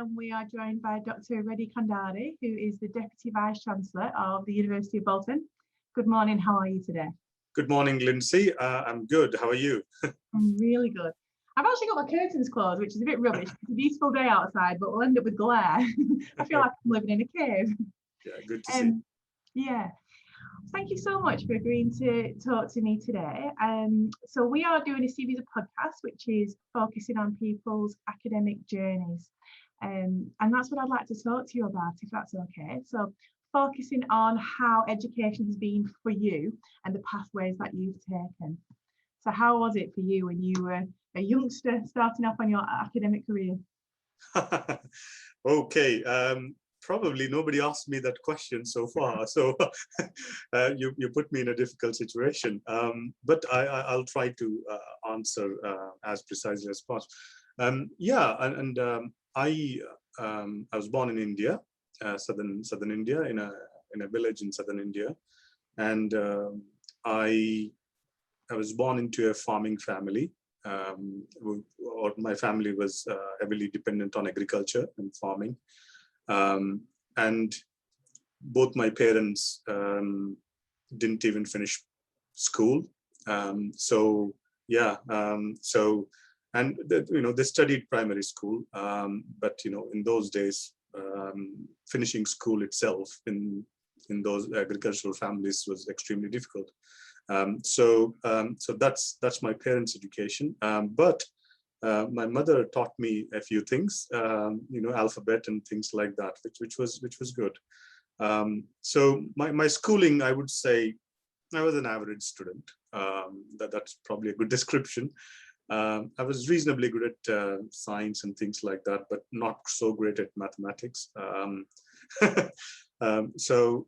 we are joined by Dr. Reddy Kandadi, who is the Deputy Vice-Chancellor of the University of Bolton. Good morning, how are you today? Good morning, Lyndsey. I'm good. How are you? I'm really good. I've actually got my curtains closed, which is a bit rubbish. It's a beautiful day outside, but we'll end up with glare. I feel like I'm living in a cave. Yeah, good to see. Yeah. Thank you so much for agreeing to talk to me today. So we are doing a series of podcasts, which is focusing on people's academic journeys. And that's what I'd like to talk to you about, if that's okay. So focusing on how education has been for you and the pathways that you've taken. So how was it for you when you were a youngster starting off on your academic career? Okay. Probably nobody asked me that question so far, so you put me in a difficult situation. But I'll try to answer as precisely as possible. I was born in India, southern India, in a village in southern India, and I was born into a farming family. My family was heavily dependent on agriculture and farming. And both my parents didn't even finish school. They studied primary school, but in those days, finishing school itself in those agricultural families was extremely difficult. So that's my parents' education. But my mother taught me a few things, alphabet and things like that, which was good. So my schooling, I would say, I was an average student. That's probably a good description. I was reasonably good at science and things like that, but not so great at mathematics. So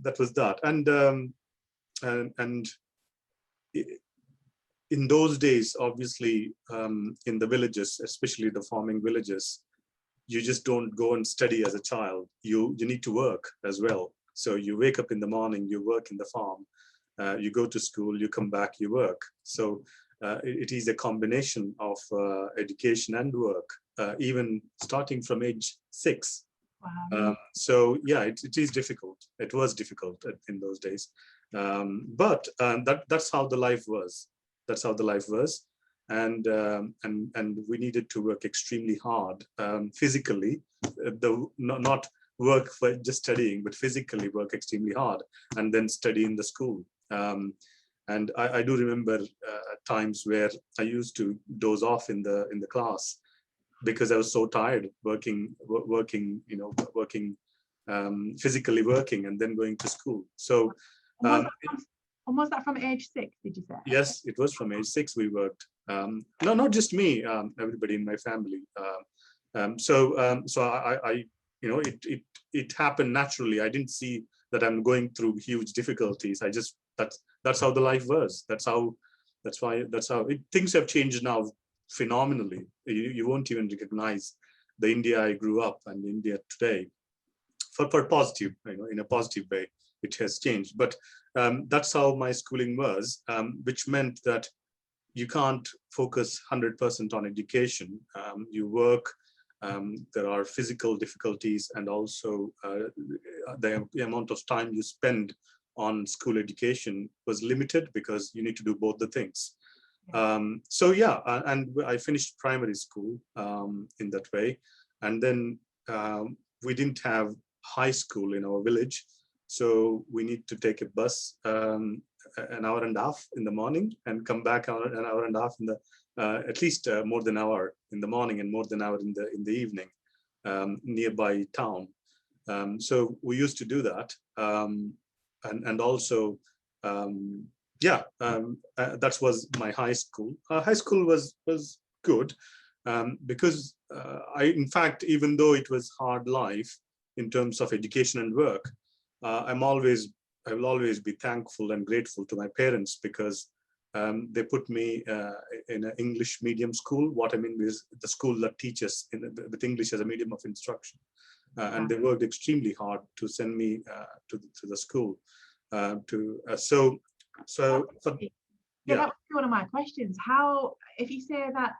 that was that, and in those days, obviously, in the villages, especially the farming villages, you just don't go and study as a child. You need to work as well. So you wake up in the morning, you work in the farm, you go to school, you come back, you work. So it is a combination of education and work, even starting from age 6. Wow. It is difficult. It was difficult in those days, but that's how the life was. That's how the life was, and we needed to work extremely hard physically, not work for just studying, but physically work extremely hard, and then study in the school. And I do remember times where I used to doze off in the class because I was so tired working, physically working, and then going to school. So. And was that from age 6, did you say? Yes, it was from age 6 we worked. No, not just me, everybody in my family. It happened naturally. I didn't see that I'm going through huge difficulties. That's how the life was. That's how things have changed now phenomenally. You won't even recognize the India I grew up and India today for positive, in a positive way. It has changed, but that's how my schooling was, which meant that you can't focus 100% on education. You work, there are physical difficulties, and also the amount of time you spend on school education was limited because you need to do both the things. And I finished primary school in that way, and then we didn't have high school in our village. So we need to take a bus an hour and a half in the morning and come back an hour and a half in the at least more than an hour in the morning and more than an hour in the evening, nearby town. So we used to do that, and also that was my high school. High school was good because in fact, even though it was hard life in terms of education and work, I will always be thankful and grateful to my parents because they put me in an English medium school. What I mean is the school that teaches with English as a medium of instruction, and they worked extremely hard to send me to the school. That would be one of my questions. How, if you say that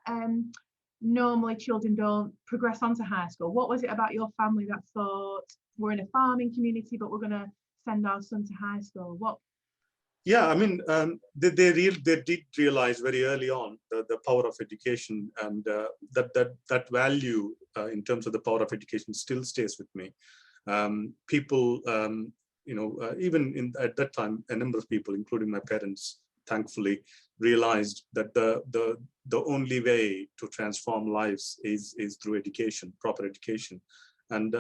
normally children don't progress on to high school. What was it about your family that thought, we're in a farming community, but we're going to send our son to high school? What? Yeah, I mean, they did realize very early on the power of education, and that value in terms of the power of education still stays with me. People, even at that time, a number of people, including my parents, thankfully, realized that the only way to transform lives is through education, proper education, and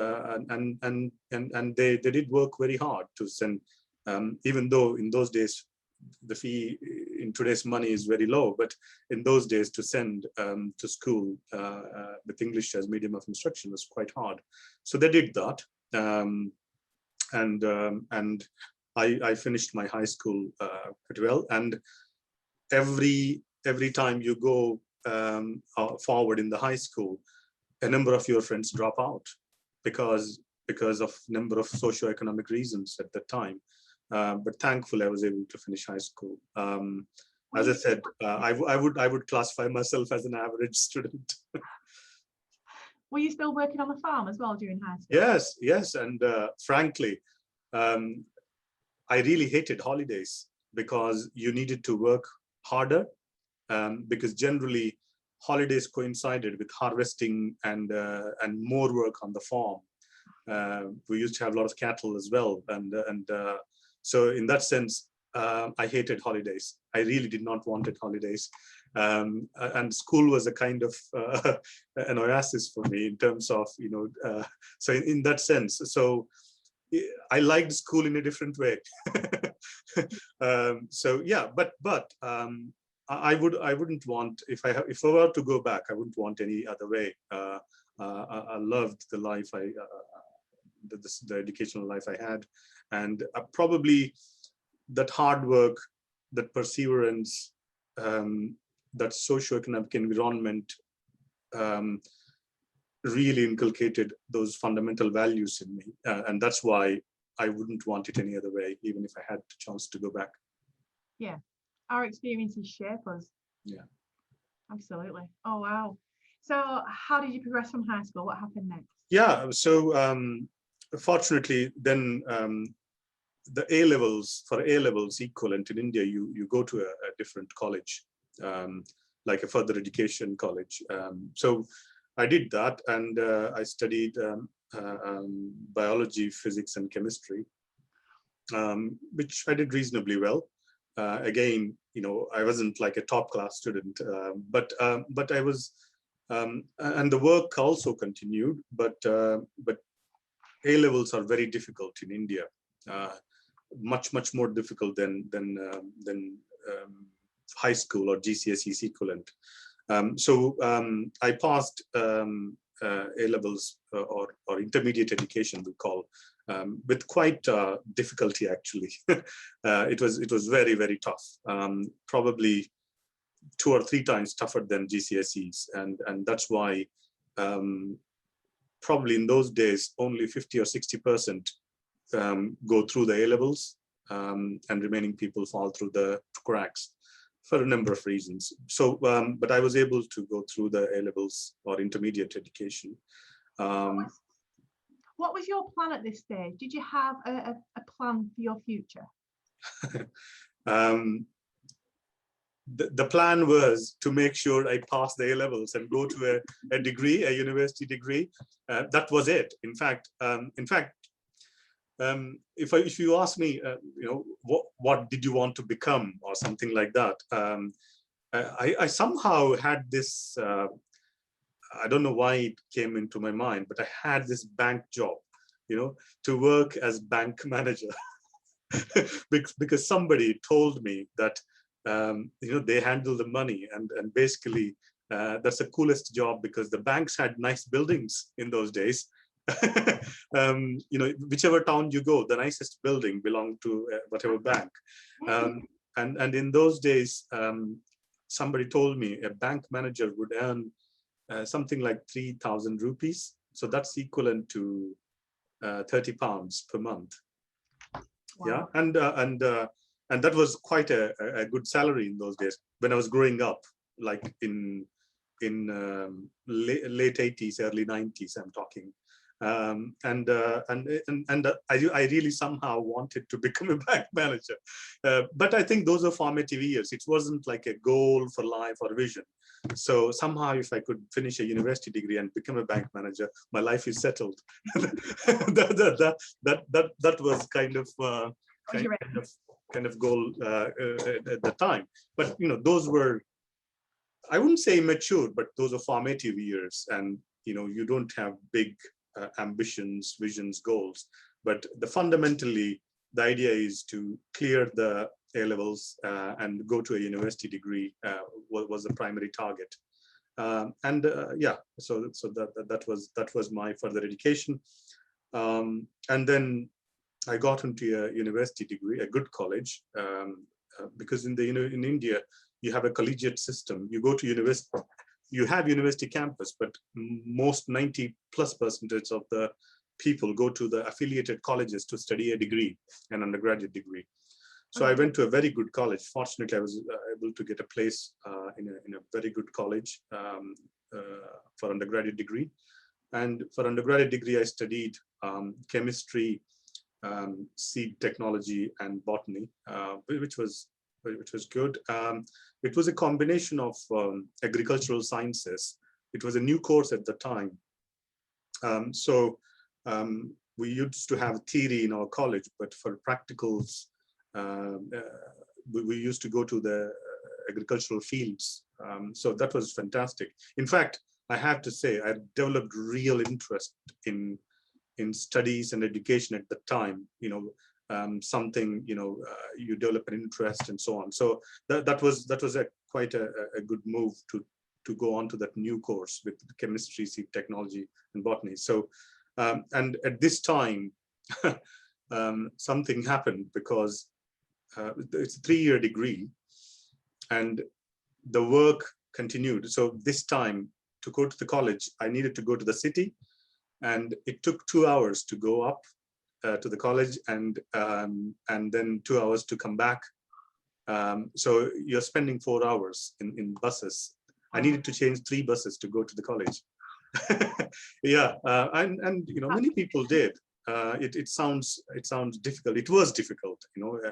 they did work very hard to send. Even though in those days the fee in today's money is very low, but in those days to send to school with English as medium of instruction was quite hard. So they did that, and I finished my high school pretty well. And every time you go forward in the high school, a number of your friends drop out because of number of socioeconomic reasons at the time. But thankfully, I was able to finish high school. As I said, I would classify myself as an average student. Were you still working on the farm as well during high school? Yes, and frankly, I really hated holidays because you needed to work harder. Because generally, holidays coincided with harvesting and more work on the farm. We used to have a lot of cattle as well, and so in that sense, I hated holidays. I really did not want holidays. And school was a kind of an oasis for me in terms of, so in that sense, so I liked school in a different way. So yeah, but I wouldn't want, if I were to go back, I wouldn't want any other way. I loved the life the educational life I had, and probably that hard work, that perseverance, that socioeconomic environment really inculcated those fundamental values in me, and that's why I wouldn't want it any other way, even if I had the chance to go back. Yeah, our experiences shape us. Yeah, absolutely. Oh wow. So how did you progress from high school? What happened next? Yeah, so fortunately then the A-levels, for A-levels equivalent in India, you go to a different college, like a further education college. So I did that, and I studied biology, physics, and chemistry, which I did reasonably well. Again, I wasn't like a top class student, but I was, and the work also continued. But A-levels are very difficult in India, much more difficult than high school or GCSEs equivalent. So I passed A-levels or intermediate education, we call, with quite difficulty actually. It was very tough, probably 2 or 3 times tougher than GCSEs, and that's why probably in those days only 50 or 60% go through the A-levels, and remaining people fall through the cracks for a number of reasons. So, but I was able to go through the A-levels or intermediate education. What was your plan at this stage? Did you have a plan for your future? The plan was to make sure I passed the A-levels and go to a degree, a university degree. That was it. In fact, if you ask me, what did you want to become or something like that, I somehow had this. I don't know why it came into my mind, but I had this bank job, to work as bank manager, because somebody told me that they handle the money, and basically that's the coolest job because the banks had nice buildings in those days. Whichever town you go, the nicest building belonged to whatever bank. And in those days, somebody told me a bank manager would earn something like 3,000 rupees. So that's equivalent to 30 pounds per month. Wow. Yeah, and that was quite a good salary in those days when I was growing up, like in in late 80s, early 90s, I'm talking. I really somehow wanted to become a bank manager. But I think those are formative years. It wasn't like a goal for life or vision. So somehow if I could finish a university degree and become a bank manager, my life is settled. that was kind of goal at the time. But those were, I wouldn't say immature, but those are formative years, and you don't have big ambitions, visions, goals. But fundamentally, the idea is to clear the A levels and go to a university degree was the primary target. So that was my further education. And then I got into a university degree, a good college, because in India you have a collegiate system. You go to university, you have university campus, but most 90+% of the people go to the affiliated colleges to study a degree, an undergraduate degree. So I went to a very good college. Fortunately, I was able to get a place in a very good college for undergraduate degree. And for undergraduate degree, I studied chemistry, seed technology, and botany, which was good. It was a combination of agricultural sciences. It was a new course at the time. We used to have theory in our college, but for practicals, we used to go to the agricultural fields. So that was fantastic. In fact, I have to say, I developed real interest in studies and education at the time. Something you develop an interest and so on. So that was quite a good move to go on to that new course with chemistry, seed technology, and botany. So and at this time something happened, because it's a 3-year degree and the work continued. So this time, to go to the college, I needed to go to the city, and it took 2 hours to go up to the college, and then 2 hours to come back. So you're spending 4 hours in buses. I needed to change 3 buses to go to the college. Yeah, and many people did. It sounds difficult. It was difficult,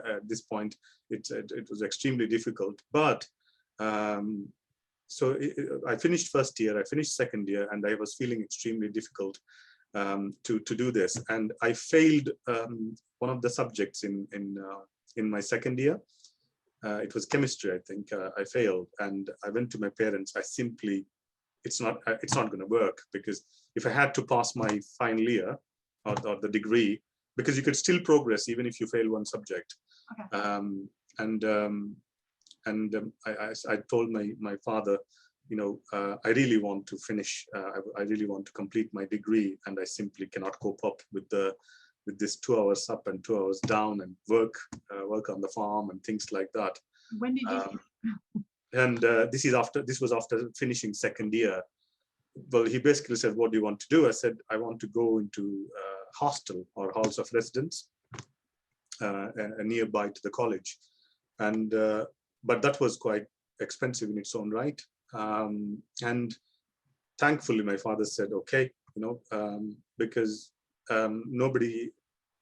at this point. It was extremely difficult. But I finished first year, I finished second year, and I was feeling extremely difficult to do this. And I failed one of the subjects in my second year. It was chemistry, I think. I failed, and I went to my parents. It's not going to work, because if I had to pass my final year or the degree, because you could still progress even if you fail one subject. Okay. I told my father, I really want to finish. I really want to complete my degree, and I simply cannot cope up with this 2 hours up and 2 hours down, and work on the farm and things like that. When did you? And this was after finishing second year. Well, he basically said, "What do you want to do?" I said, "I want to go into hostel or house of residence nearby to the college," and but that was quite expensive in its own right. And thankfully, my father said, "Okay, because nobody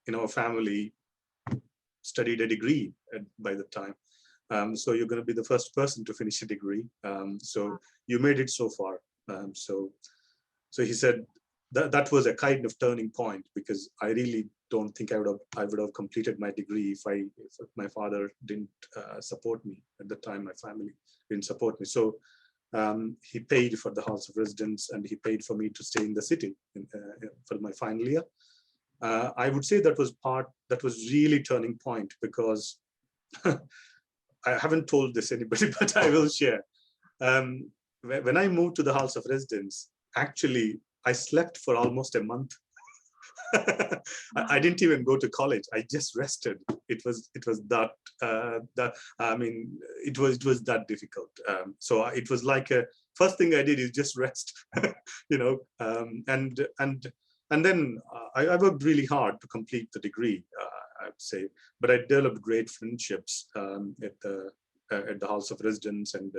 in our family studied a degree by the time. So you're going to be the first person to finish a degree. So you made it so far." So he said that was a kind of turning point, because I really don't think I would have completed my degree if my father didn't support me at the time. My family didn't support me. So he paid for the house of residence, and he paid for me to stay in the city for my final year. I would say that was really turning point, because I haven't told this anybody, but I will share. When I moved to the house of residence, actually, I slept for almost a month. I didn't even go to college. I just rested. It was that that difficult. So it was like first thing I did is just rest, and then I worked really hard to complete the degree, I would say. But I developed great friendships at the house of residence, and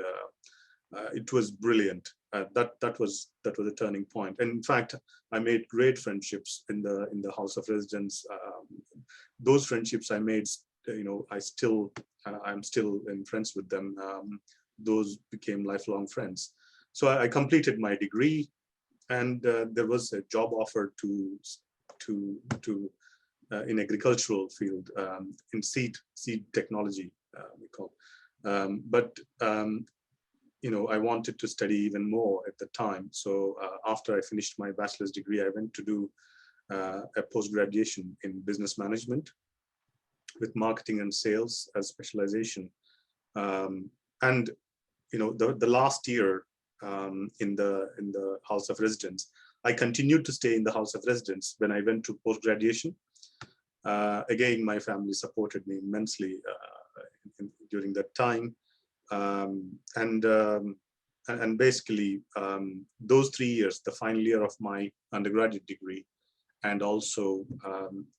it was brilliant. That was a turning point. And in fact, I made great friendships in the house of residence. Those friendships I made, I'm still in friends with them. Those became lifelong friends. So I completed my degree, and there was a job offer to in agricultural field, in seed technology, we call. I wanted to study even more at the time. So after I finished my bachelor's degree, I went to do a post-graduation in business management with marketing and sales as specialization. And the last year in the house of residence, I continued to stay in the house of residence when I went to post-graduation. Again, my family supported me immensely during that time. And basically, those 3 years, the final year of my undergraduate degree, and also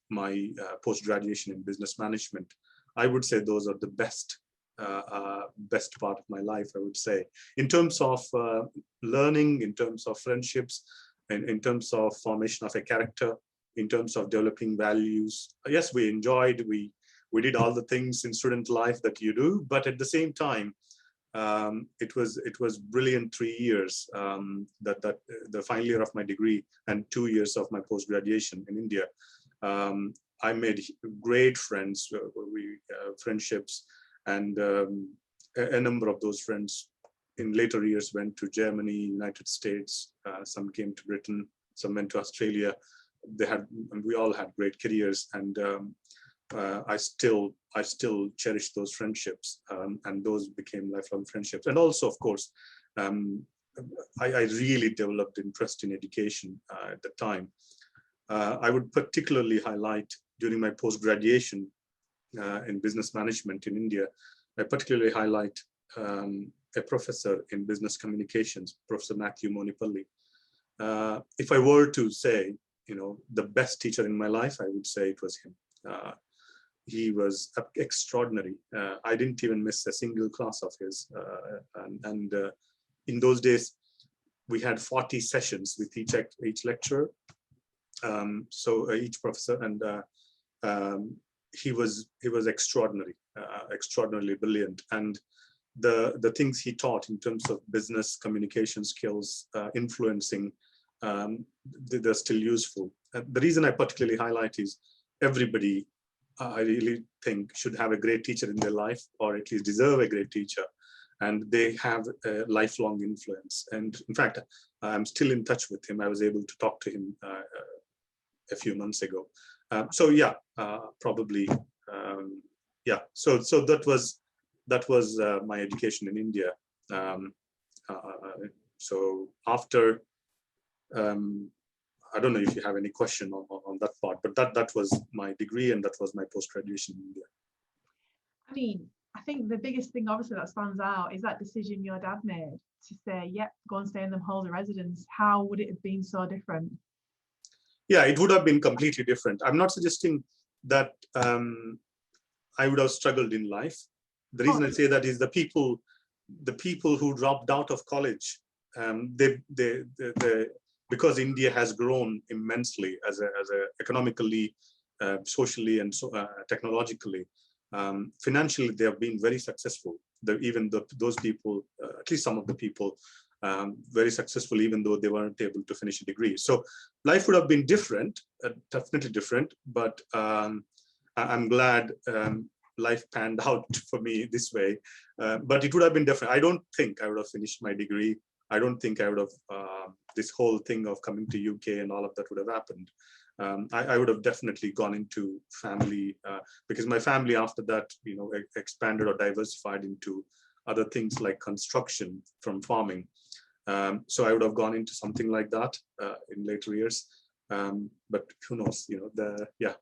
my post-graduation in business management, I would say those are the best part of my life, I would say, in terms of learning, in terms of friendships, and in terms of formation of a character, in terms of developing values. Yes, we enjoyed, we did all the things in student life that you do, but at the same time, it was brilliant 3 years, that the final year of my degree and 2 years of my post-graduation in India. I made great friends, friendships, and a number of those friends in later years went to Germany, United States. Some came to Britain, some went to Australia. We all had great careers, and I still cherish those friendships, and those became lifelong friendships. And also, of course, I really developed interest in education at the time. I would particularly highlight during my post-graduation in business management in India, I particularly highlight a professor in business communications, Professor Matthew Monipalli. If I were to say, the best teacher in my life, I would say it was him. He was extraordinary. I didn't even miss a single class of his. And in those days, we had 40 sessions with each lecturer. So each professor, and he was extraordinary, extraordinarily brilliant. And the things he taught in terms of business communication skills, influencing, they're still useful. The reason I particularly highlight is everybody, I really think, should have a great teacher in their life, or at least deserve a great teacher, and they have a lifelong influence. And in fact, I'm still in touch with him. I was able to talk to him a few months ago. So yeah, probably, yeah. So that was my education in India. So after, I don't know if you have any question on that part, but that was my degree, and that was my post-graduation in India. I mean, I think the biggest thing obviously that stands out is that decision your dad made to say, yep, go and stay in them halls of residence. How would it have been so different? Yeah, it would have been completely different. I'm not suggesting that I would have struggled in life. The reason I say that is the people who dropped out of college, because India has grown immensely as a economically, socially, and technologically. Financially, they have been very successful. Those people, at least some of the people, very successful, even though they weren't able to finish a degree. So life would have been different, definitely different. But I'm glad life panned out for me this way. But it would have been different. I don't think I would have finished my degree. I don't think I would have, this whole thing of coming to UK and all of that would have happened. I would have definitely gone into family, because my family after that, expanded or diversified into other things like construction from farming. So I would have gone into something like that in later years. But who knows, yeah.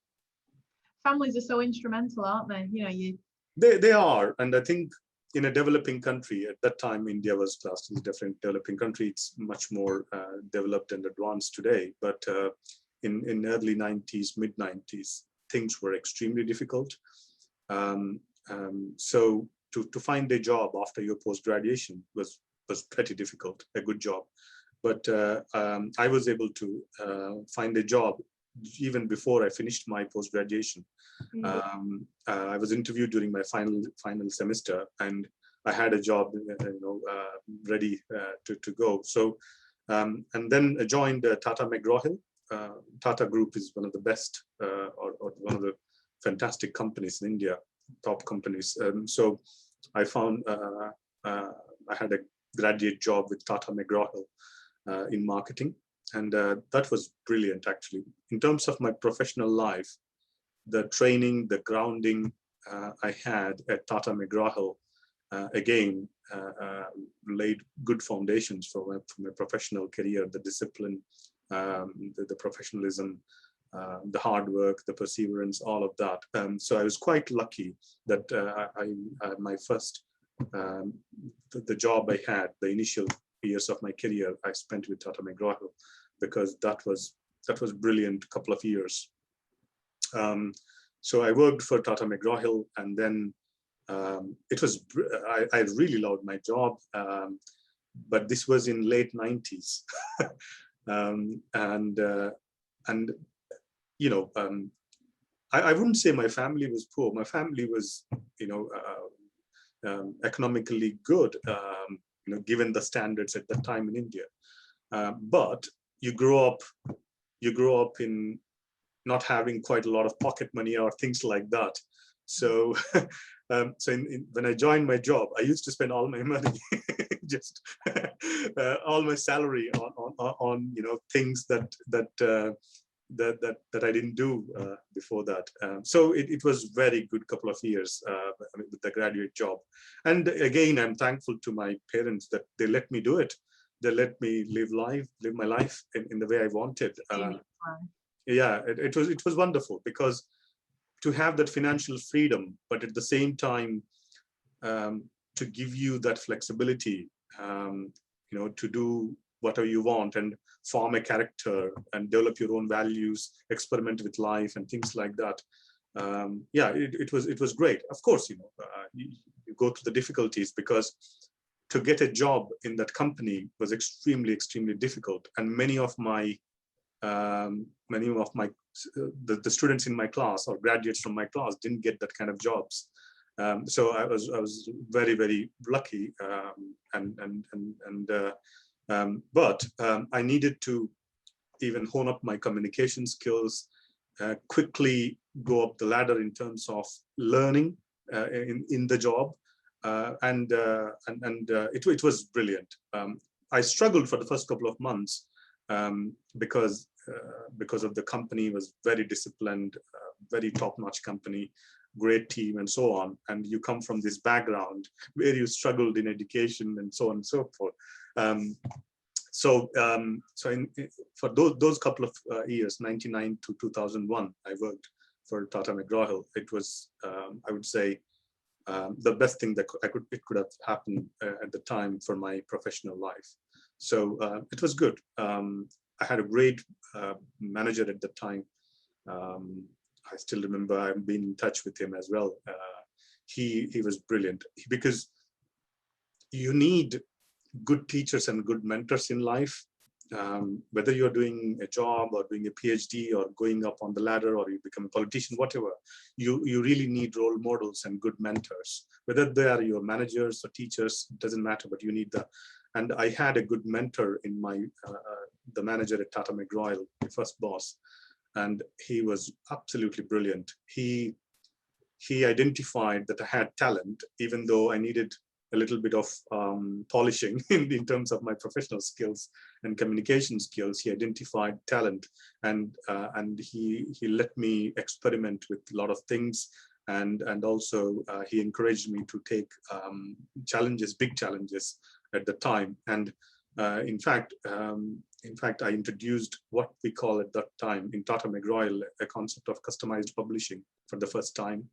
Families are so instrumental, aren't they? They are. And I think in a developing country, at that time, India was classed as a different developing country. It's much more developed and advanced today. But in early 90s, mid 90s, things were extremely difficult. So to find a job after your post-graduation was was pretty difficult, a good job. But I was able to find a job even before I finished my post-graduation. I was interviewed during my final semester, and I had a job, ready to go. So, and then I joined Tata McGraw-Hill. Tata Group is one of the best or one of the fantastic companies in India, top companies. So I found I had a graduate job with Tata McGraw-Hill in marketing, and that was brilliant actually. In terms of my professional life, the training, the grounding I had at Tata McGraw-Hill again laid good foundations for my professional career. The discipline, the professionalism, the hard work, the perseverance, all of that. So I was quite lucky that my first the job I had, the initial years of my career, I spent with Tata McGraw-Hill, because that was brilliant couple of years. So I worked for Tata McGraw-Hill, and then it was I really loved my job, but this was in late 90s, and you know, I wouldn't say my family was poor. My family was, economically good, given the standards at that time in India. But you grow up in not having quite a lot of pocket money or things like that. So, when I joined my job, I used to spend all my money, just all my salary on things that I didn't do before that. So it was very good couple of years with the graduate job. And again, I'm thankful to my parents that they let me do it. They let me live my life in the way I wanted. Yeah, it was wonderful, because to have that financial freedom, but at the same time, to give you that flexibility, to do whatever you want and form a character and develop your own values, experiment with life and things like that. It was great. Of course, you go through the difficulties, because to get a job in that company was extremely, extremely difficult. And many of the students in my class or graduates from my class didn't get that kind of jobs. So I was very, very lucky, but I needed to even hone up my communication skills, quickly go up the ladder in terms of learning in the job, and it was brilliant. I struggled for the first couple of months because of the company was very disciplined, very top-notch company, great team, and so on. And you come from this background where you struggled in education and so on and so forth. For those couple of years, 99 to 2001, I worked for Tata McGraw-Hill. It was, I would say, the best thing that it could have happened at the time for my professional life. So it was good. I had a great manager at the time. I still remember I've been in touch with him as well. He was brilliant, because you need good teachers and good mentors in life. Whether you're doing a job or doing a PhD or going up on the ladder or you become a politician, whatever, you really need role models and good mentors. Whether they are your managers or teachers, doesn't matter, but you need that. And I had a good mentor in the manager at Tata McGraw-Hill, the first boss, and he was absolutely brilliant. He identified that I had talent, even though I needed a little bit of polishing in terms of my professional skills and communication skills. He identified talent, and he let me experiment with a lot of things, and also he encouraged me to take big challenges at the time. And in fact, I introduced what we call at that time in Tata McGraw-Hill a concept of customized publishing for the first time.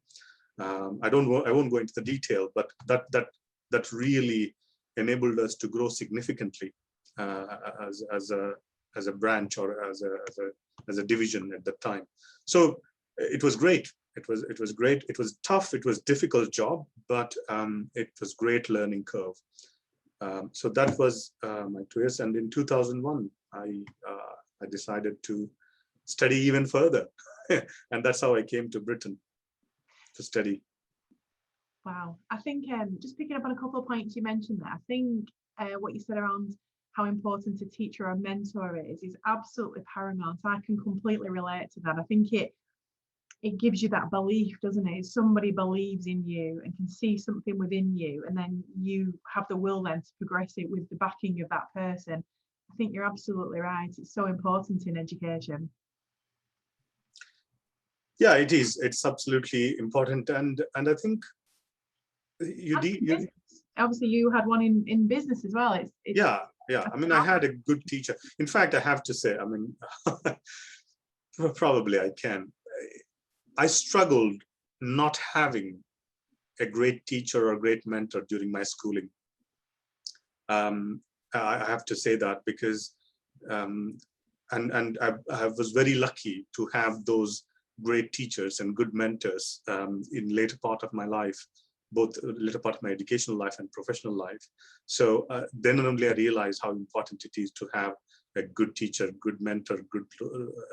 I won't go into the detail, but that really enabled us to grow significantly as a branch or as a division at that time. So it was great. It was great. It was tough. It was a difficult job, but it was great learning curve. So that was my 2 years. And in 2001, I decided to study even further. And that's how I came to Britain to study. Wow. I think just picking up on a couple of points you mentioned there, I think what you said around how important a teacher or a mentor is absolutely paramount. I can completely relate to that. I think it gives you that belief, doesn't it? Somebody believes in you and can see something within you, and then you have the will then to progress it with the backing of that person. I think you're absolutely right. It's so important in education. Yeah, it is. It's absolutely important. And I think obviously you had one in business as well. Yeah. I mean, I had a good teacher. In fact, I have to say, I mean, probably I can. I struggled not having a great teacher or a great mentor during my schooling. I have to say that because, and I was very lucky to have those great teachers and good mentors in later part of my life, both later part of my educational life and professional life. So then only I realized how important it is to have a good teacher, good mentor, good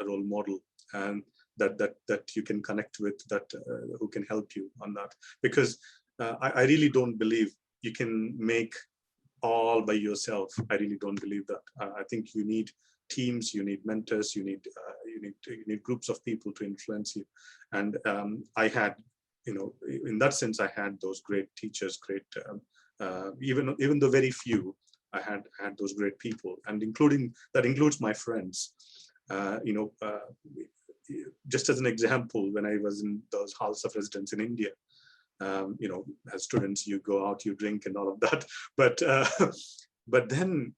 role model, and that you can connect with, that who can help you on that. Because I really don't believe you can make all by yourself. I really don't believe that. I think you need teams, you need mentors, you need groups of people to influence you. And I had, in that sense, I had those great teachers, great, even though very few, I had those great people, and that includes my friends. Just as an example, when I was in those house of residence in India, as students, you go out, you drink and all of that. But then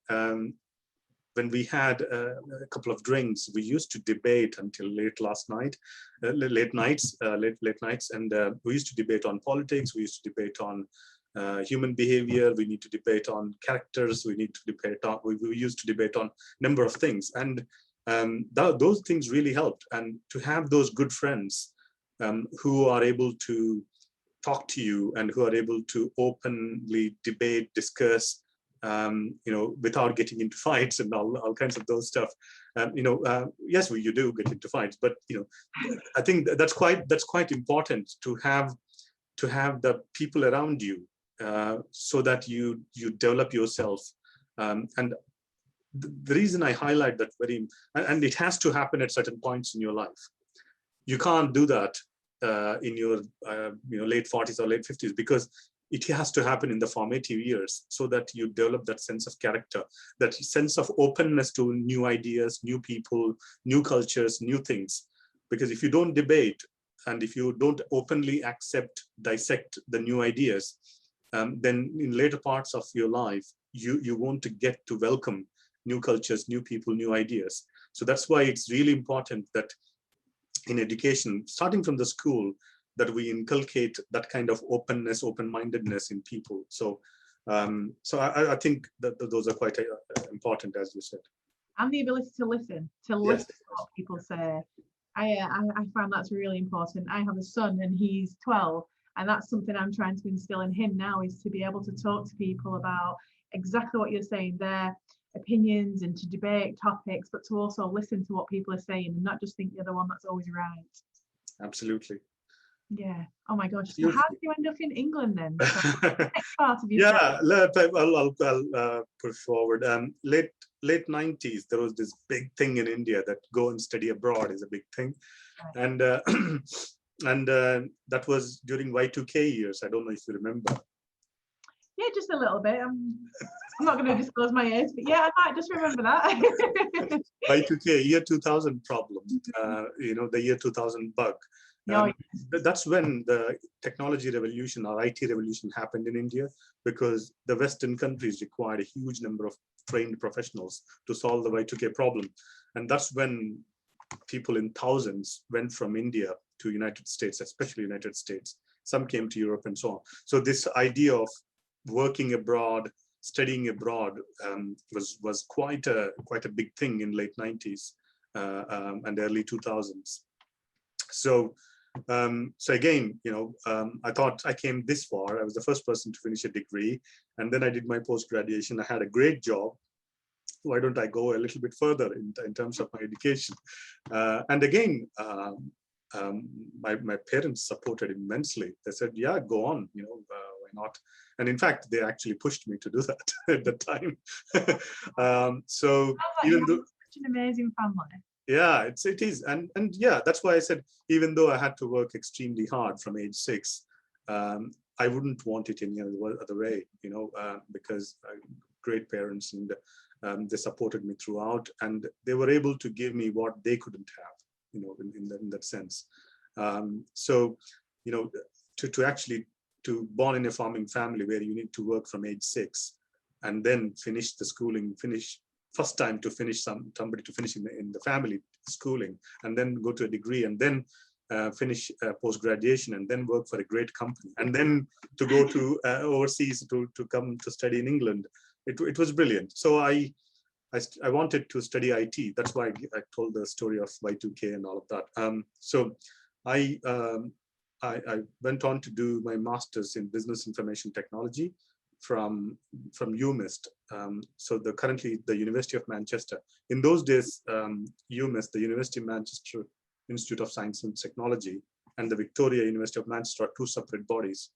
when we had a couple of drinks, we used to debate until late nights, and we used to debate on politics. We used to debate on human behavior. We need to debate on characters. We used to debate on number of things, and those things really helped. And to have those good friends who are able to talk to you and who are able to openly debate, discuss, without getting into fights and all kinds of those stuff. Yes, you do get into fights, but I think that's quite important to have the people around you, so that you develop yourself. And the reason I highlight that and it has to happen at certain points in your life. You can't do that in your late 40s or late 50s, because it has to happen in the formative years, so that you develop that sense of character, that sense of openness to new ideas, new people, new cultures, new things. Because if you don't debate, and if you don't openly dissect the new ideas, then in later parts of your life, you won't get to welcome new cultures, new people, new ideas. So that's why it's really important that in education, starting from the school, that we inculcate that kind of openness, open-mindedness in people. So I think that those are quite important, as you said. And the ability to listen to what people say. I find that's really important. I have a son and he's 12, and that's something I'm trying to instill in him now, is to be able to talk to people about exactly what you're saying, their opinions, and to debate topics, but to also listen to what people are saying and not just think you're the one that's always right. Absolutely. Yeah. Oh my gosh. So how did you end up in England then? Next part of your I'll push forward. Late 90s, there was this big thing in India that go and study abroad is a big thing. Right. And that was during Y2K years. I don't know if you remember. Yeah, just a little bit. I'm not going to disclose my age, but yeah, I might just remember that. Y2K, year 2000 problem, the year 2000 bug. That's when the technology revolution or IT revolution happened in India, because the Western countries required a huge number of trained professionals to solve the Y2K problem. And that's when people in thousands went from India to United States, especially United States. Some came to Europe and so on. So this idea of working abroad, studying abroad was quite a big thing in late 90s and early 2000s. So So again, I thought I came this far. I was the first person to finish a degree, and then I did my post-graduation. I had a great job. Why don't I go a little bit further in terms of my education? And again, my parents supported immensely. They said, yeah, go on, why not? And in fact, they actually pushed me to do that at the time. So even though such an amazing family. Yeah, it is. And yeah, that's why I said, even though I had to work extremely hard from age 6, I wouldn't want it any other way, because great parents, and they supported me throughout, and they were able to give me what they couldn't have, in that sense. So, to born in a farming family where you need to work from age 6 and then finish the schooling, first time to finish somebody to finish in the family schooling, and then go to a degree, and then finish post-graduation, and then work for a great company, and then to go to overseas to come to study in England. It was brilliant. So I wanted to study IT. That's why I told the story of Y2K and all of that. So I went on to do my master's in business information technology from UMIST. So currently the University of Manchester. In those days, UMIST, the University of Manchester Institute of Science and Technology, and the Victoria University of Manchester are two separate bodies,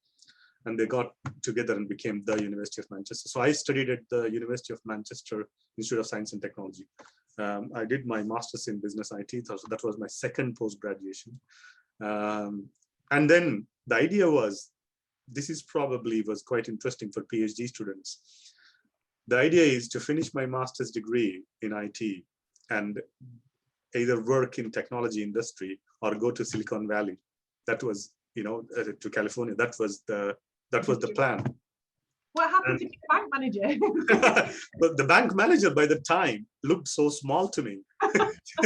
and they got together and became the University of Manchester. So I studied at the University of Manchester Institute of Science and Technology. I did my master's in business IT, so that was my second post-graduation. And then the idea was, this was quite interesting for PhD students. The idea is to finish my master's degree in IT and either work in technology industry or go to Silicon Valley. That was, to California. That was the plan. What happened to the bank manager? But the bank manager by the time looked so small to me.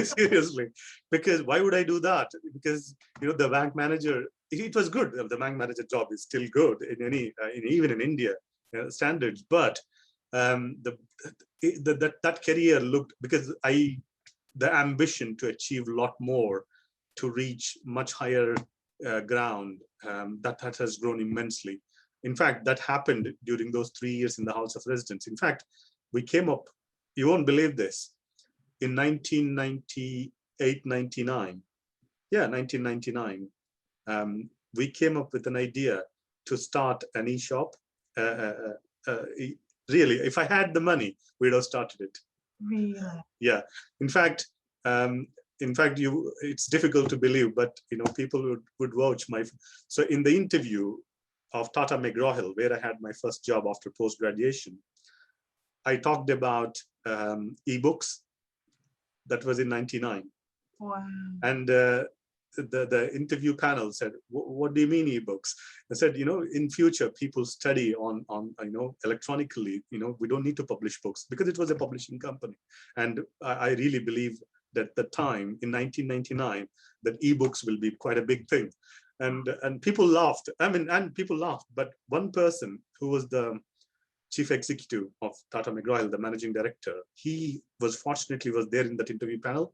Seriously, because why would I do that? Because the bank manager, it was good. The bank manager job is still good in even in India standards. But that career looked, because the ambition to achieve a lot more, to reach much higher ground, that has grown immensely. In fact, that happened during those 3 years in the House of Residence. In fact, we came up, you won't believe this, in 1998, 99. Yeah, 1999. We came up with an idea to start an e-shop. Really, if I had the money, we'd have started it. Really? Yeah. In fact, it's difficult to believe, but people would vouch so in the interview of Tata McGraw-Hill, where I had my first job after post-graduation, I talked about ebooks. That was in 99. Wow. And the interview panel said, what do you mean ebooks? I said, in future people study on electronically, we don't need to publish books, because it was a publishing company. And I really believe that the time in 1999 that ebooks will be quite a big thing. And people laughed. People laughed. But one person who was the chief executive of Tata McGraw-Hill, the managing director, he was there in that interview panel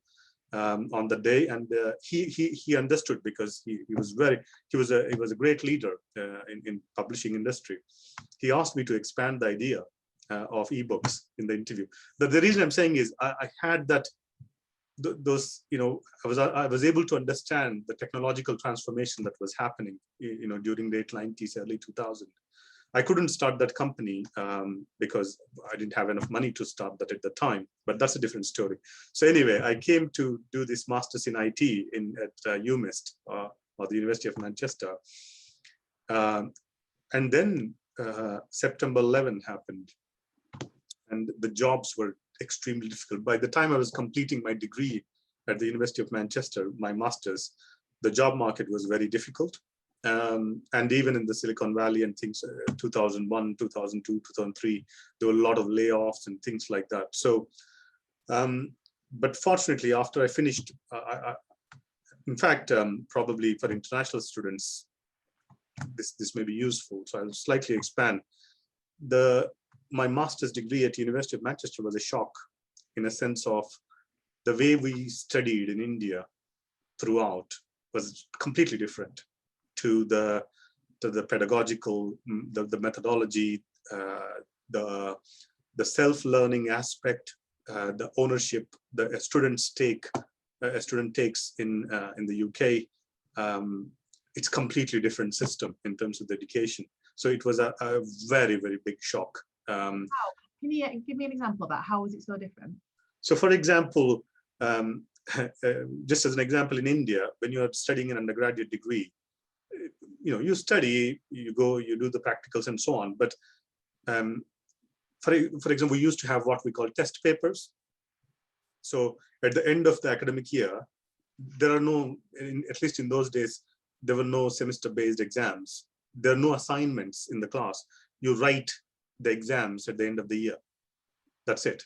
on the day, and he understood, because he was a great leader in publishing industry. He asked me to expand the idea of ebooks in the interview. The reason I'm saying is I had that. I was able to understand the technological transformation that was happening, during late 90s, early 2000. I couldn't start that company because I didn't have enough money to start that at the time, but that's a different story. So anyway, I came to do this master's in IT at UMIST, or the University of Manchester. And then September 11 happened, and the jobs were extremely difficult. By the time I was completing my degree at the University of Manchester, my master's, the job market was very difficult. And even in the Silicon Valley and things, 2001, 2002, 2003, there were a lot of layoffs and things like that. So, but fortunately, after I finished, in fact, probably for international students, this may be useful. So I'll slightly expand. My master's degree at University of Manchester was a shock, in a sense of the way we studied in India throughout was completely different to the pedagogical, the methodology, the self-learning aspect, the ownership a student takes in the UK. It's completely different system in terms of the education. So it was a very, very big shock. How? Can you give me an example of that? How was it so different? So for example, just as an example, in India, when you're studying an undergraduate degree, you study, you go, you do the practicals and so on. But for example, we used to have what we call test papers. So at the end of the academic year, there are no, at least in those days, there were no semester-based exams. There are no assignments in the class. You write the exams at the end of the year. That's it.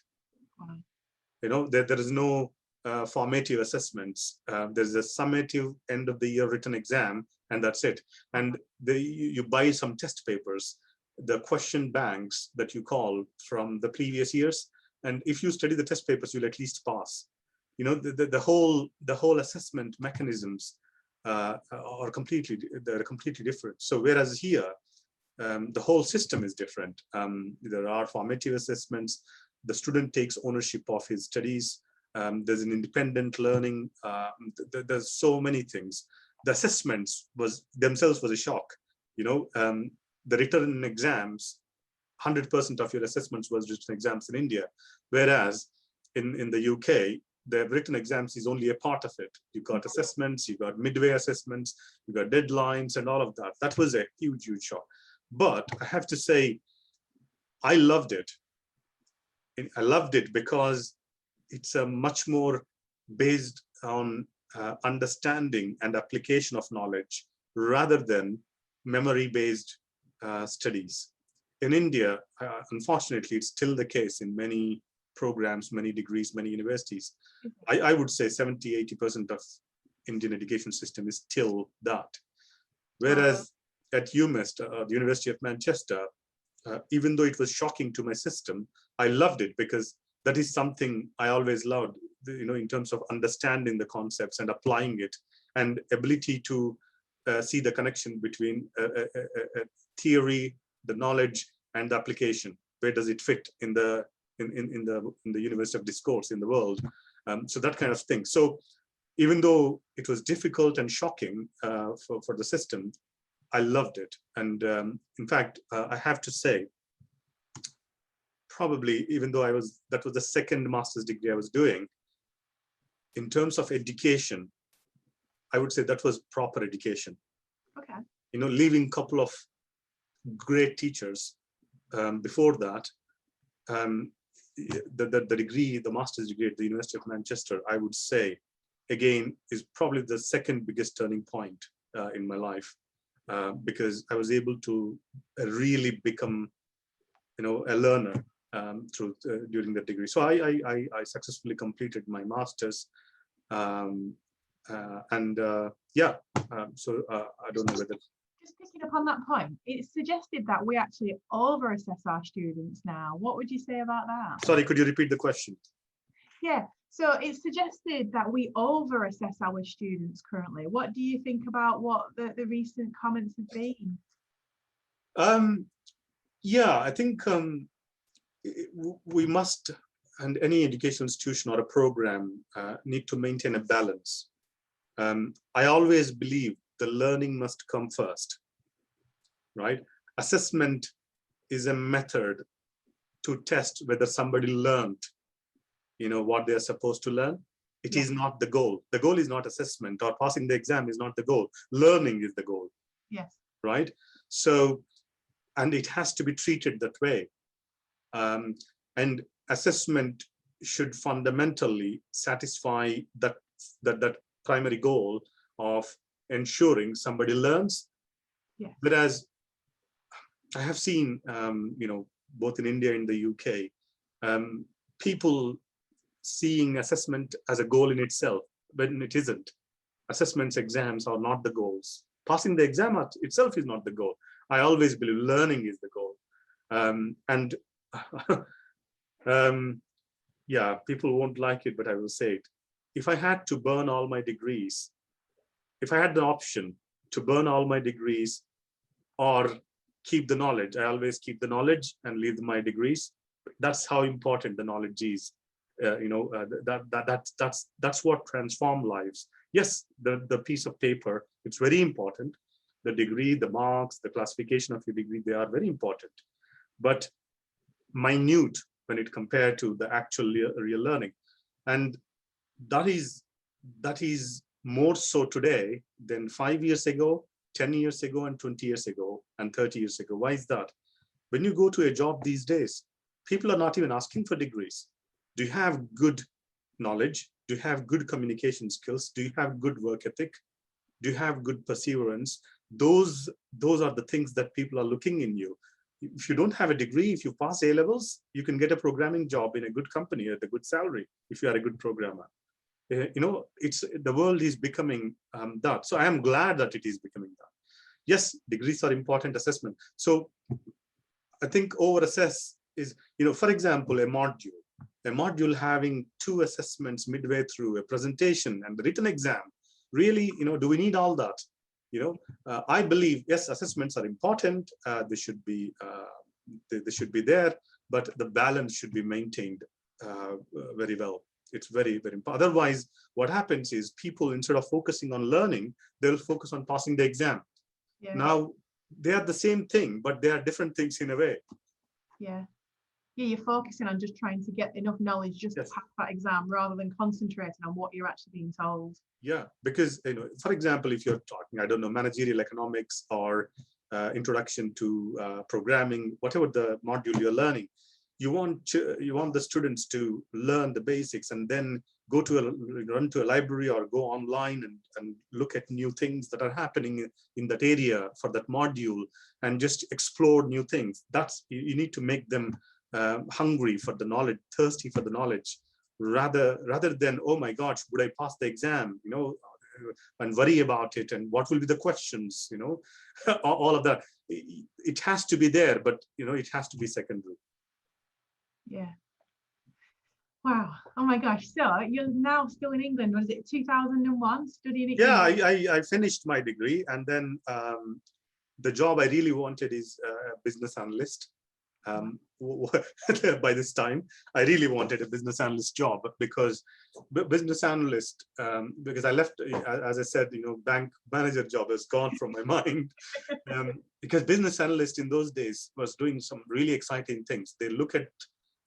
Wow. There is no formative assessments. There's a summative end of the year written exam, and that's it. And you buy some test papers, the question banks that you call from the previous years. And if you study the test papers, you'll at least pass. The whole assessment mechanisms are completely different. So whereas here, the whole system is different. There are formative assessments. The student takes ownership of his studies. There's an independent learning. There's so many things. The assessments themselves was a shock. The written exams, 100% of your assessments was written exams in India, whereas in the UK, the written exams is only a part of it. You got assessments, you got midway assessments, you got deadlines and all of that. That was a huge, huge shock. But I have to say, I loved it. I loved it because it's a much more based on understanding and application of knowledge rather than memory-based studies. In India, unfortunately, it's still the case in many programs, many degrees, many universities. I would say 70–80% of Indian education system is still that. Whereas at UMest, the University of Manchester, even though it was shocking to my system, I loved it because that is something I always loved, in terms of understanding the concepts and applying it, and ability to see the connection between theory, the knowledge, and the application. Where does it fit in the universe of discourse in the world? So that kind of thing. So even though it was difficult and shocking for the system, I loved it. And in fact, I have to say, probably, even though that was the second master's degree I was doing, in terms of education, I would say that was proper education. Okay. Leaving a couple of great teachers before that, the degree, the master's degree at the University of Manchester, I would say, again, is probably the second biggest turning point in my life, because I was able to really become, a learner during that degree. So I successfully completed my master's, so I don't know whether. Just picking up on that point, it's suggested that we actually over-assess our students now. What would you say about that? Sorry, could you repeat the question? Yeah, so it's suggested that we over-assess our students currently. What do you think about what the recent comments have been? Yeah, I think we must, and any educational institution or a program need to maintain a balance. I always believe the learning must come first, right? Assessment is a method to test whether somebody learned, what they're supposed to learn. It is not the goal. The goal is not assessment, or passing the exam is not the goal. Learning is the goal. Yes. Right? So, and it has to be treated that way. And assessment should fundamentally satisfy that primary goal of ensuring somebody learns. Yes. Whereas I have seen, both in India and the UK, people seeing assessment as a goal in itself, when it isn't. Assessments, exams are not the goals. Passing the exam itself is not the goal. I always believe learning is the goal. Yeah, people won't like it, but I will say it. If I had to burn all my degrees, if I had the option to burn all my degrees or keep the knowledge, I always keep the knowledge and leave my degrees. That's how important the knowledge is. That's what transforms lives. Yes, the piece of paper, it's very important. The degree, the marks, the classification of your degree, they are very important, but minute when it compared to the actual real learning. And that is more so today than 5 years ago, 10 years ago, and 20 years ago, and 30 years ago. Why is that? When you go to a job these days, people are not even asking for degrees. Do you have good knowledge? Do you have good communication skills? Do you have good work ethic? Do you have good perseverance? Those are the things that people are looking in you. If you don't have a degree, if you pass A levels, you can get a programming job in a good company at a good salary if you are a good programmer. The world is becoming that. So I am glad that it is becoming that. Yes, degrees are important assessment. So I think over assess is, for example, a module having 2 assessments midway through, a presentation and the written exam. Really, do we need all that? I believe, yes, assessments are important. They should be there, but the balance should be maintained very well. It's very, very important. Otherwise, what happens is people, instead of focusing on learning, they'll focus on passing the exam. Yeah. Now, they are the same thing, but they are different things in a way. Yeah. Yeah, you're focusing on just trying to get enough knowledge just to pass that exam rather than concentrating on what you're actually being told. Yeah, because, for example, if you're talking, I don't know, managerial economics or introduction to programming, whatever the module you're learning, you want the students to learn the basics and then run to a library or go online and look at new things that are happening in that area for that module and just explore new things. You need to make them hungry for the knowledge, thirsty for the knowledge, rather than, oh my gosh, would I pass the exam, and worry about it and what will be the questions, all of that. It has to be there, but it has to be secondary. Yeah. Wow. Oh my gosh. So you're now still in England. Was it 2001 studying it? Yeah, I finished my degree, and then the job I really wanted is a business analyst. By this time, I really wanted a business analyst job because business analyst, because I left, as I said, bank manager job has gone from my mind, because business analyst in those days was doing some really exciting things. They look at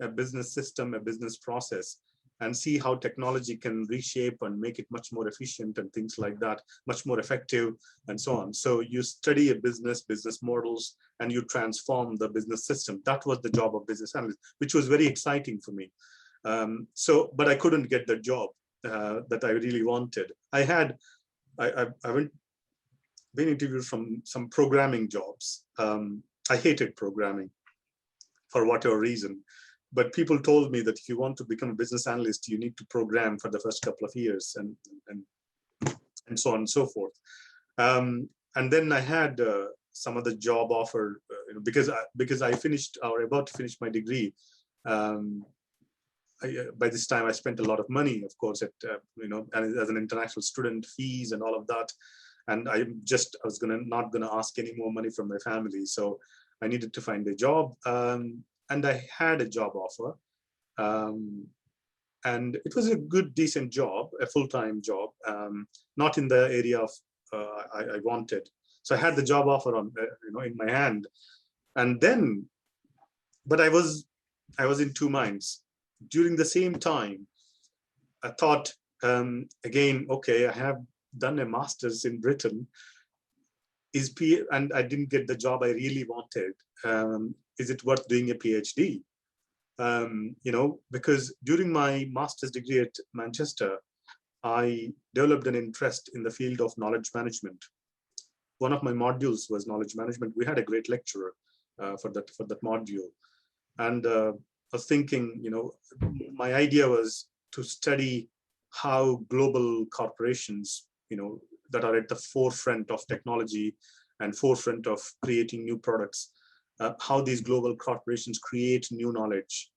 a business system, a business process, and see how technology can reshape and make it much more efficient and things like that, much more effective and so on. So you study a business models, and you transform the business system. That was the job of business analyst, which was very exciting for me. But I couldn't get the job that I really wanted. I went been interviewed from some programming jobs. I hated programming for whatever reason. But people told me that if you want to become a business analyst, you need to program for the first couple of years and so on and so forth. And then I had some other job offer because I finished or about to finish my degree. By this time, I spent a lot of money, of course, at as an international student, fees and all of that. And I was not gonna ask any more money from my family, so I needed to find a job. And I had a job offer, and it was a good, decent job, a full-time job, not in the area of I wanted. So I had the job offer on, in my hand, and then, but I was in two minds. During the same time, I thought again, okay, I have done a master's in Britain. And I didn't get the job I really wanted. Is it worth doing a PhD? Because during my master's degree at Manchester, I developed an interest in the field of knowledge management. One of my modules was knowledge management. We had a great lecturer for that module. And I was thinking, my idea was to study how global corporations, that are at the forefront of technology and forefront of creating new products, how these global corporations create new knowledge,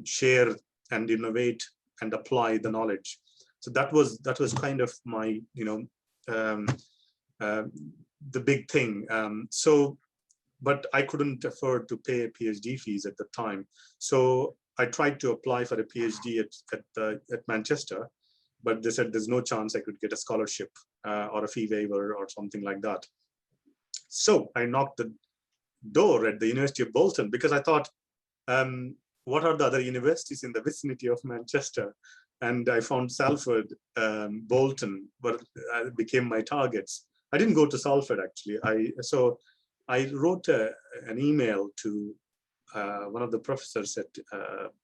share and innovate and apply the knowledge. So that was kind of my the big thing. But I couldn't afford to pay PhD fees at the time. So I tried to apply for a PhD at Manchester, but they said there's no chance I could get a scholarship or a fee waiver or something like that. So I knocked the door at the University of Bolton because I thought, what are the other universities in the vicinity of Manchester? And I found Salford, Bolton, but became my targets. I didn't go to Salford actually. So I wrote an email to one of the professors at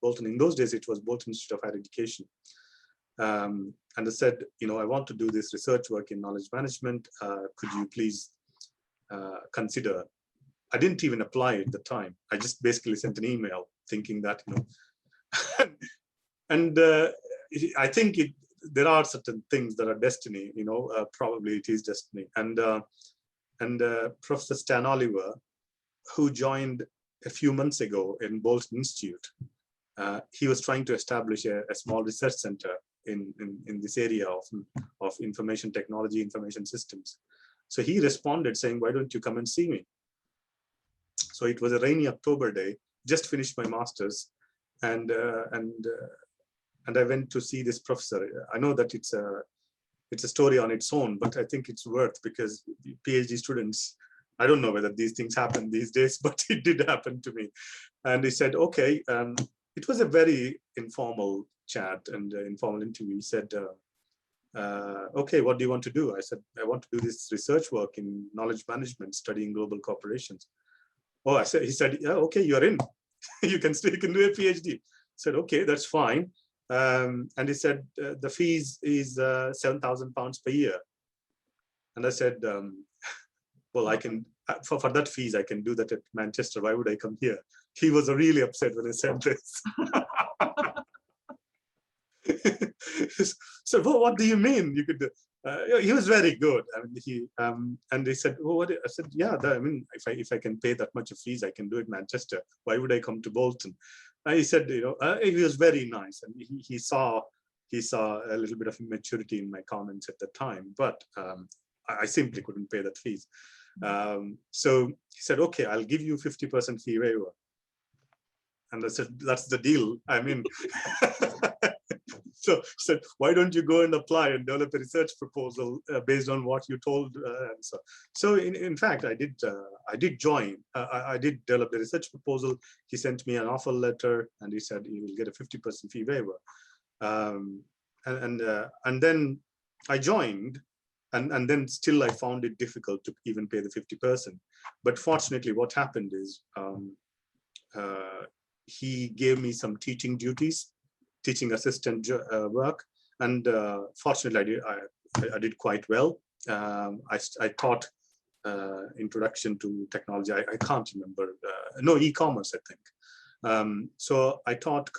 Bolton. In those days, it was Bolton Institute of Higher Education. And I said, I want to do this research work in knowledge management. Could you please consider? I didn't even apply at the time. I just basically sent an email thinking that, and I think there are certain things that are destiny, probably it is destiny. And Professor Stan Oliver, who joined a few months ago in Bolton Institute, he was trying to establish a small research center in this area of information technology, information systems. So he responded saying, why don't you come and see me? So it was a rainy October day, just finished my master's, and I went to see this professor. I know that it's a story on its own, but I think it's worth, because PhD students, I don't know whether these things happen these days, but it did happen to me. And he said, okay, it was a very informal chat and informal interview. He said, okay, what do you want to do? I said, I want to do this research work in knowledge management, studying global corporations. Oh, he said, yeah, okay, you're in. you can do a PhD. I said, okay, that's fine. And he said, the fees is £7,000 per year. And I said, well, I can, for that fees, I can do that at Manchester. Why would I come here? He was really upset when I said this. So, well, what do you mean you could do? He was very good. I mean, and they said, well, what? I said, yeah, if I can pay that much of fees, I can do it in Manchester. Why would I come to Bolton? He said, he was very nice, and he saw a little bit of immaturity in my comments at the time, but I simply couldn't pay that fees. So he said, okay, I'll give you 50% fee waiver. And I said, that's the deal. I mean, so he said, why don't you go and apply and develop a research proposal based on what you told? And so in fact, I did join. I did develop a research proposal. He sent me an offer letter, and he said you will get a 50% fee waiver. And then I joined, and then still I found it difficult to even pay the 50%. But fortunately, what happened is he gave me some teaching duties, teaching assistant work, and fortunately I did quite well. I taught introduction to technology. I can't remember. No, e-commerce, I think. So I taught a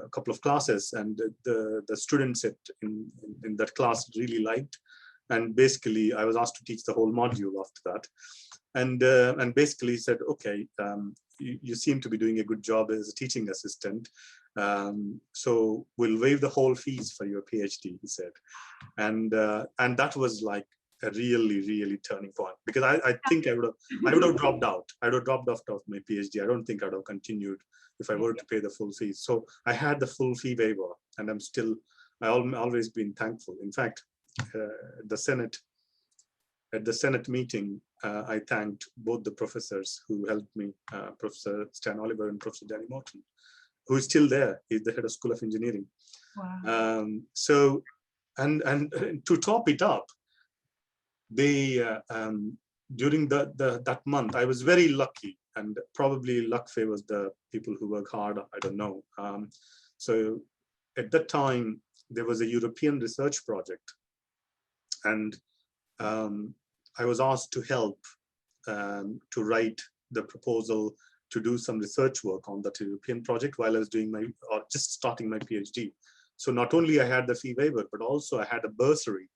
couple of classes, and the students in that class really liked. And basically, I was asked to teach the whole module after that. And basically said, okay, you seem to be doing a good job as a teaching assistant. So we'll waive the whole fees for your PhD, he said. And that was like a really turning point, because I think I would have dropped out. I would have dropped off of my PhD. I don't think I would have continued if I were to pay the full fees. So I had the full fee waiver, and I've always been thankful. In fact, at the Senate meeting, I thanked both the professors who helped me, Professor Stan Oliver and Professor Danny Morton, who is still there. He's the head of School of Engineering. Wow. So, and to top it up, they during that month, I was very lucky, and probably luck favors the people who work hard. I don't know. So at that time, there was a European research project, and I was asked to help to write the proposal to do some research work on that European project while I was doing just starting my PhD. So not only I had the fee waiver, but also I had a bursary,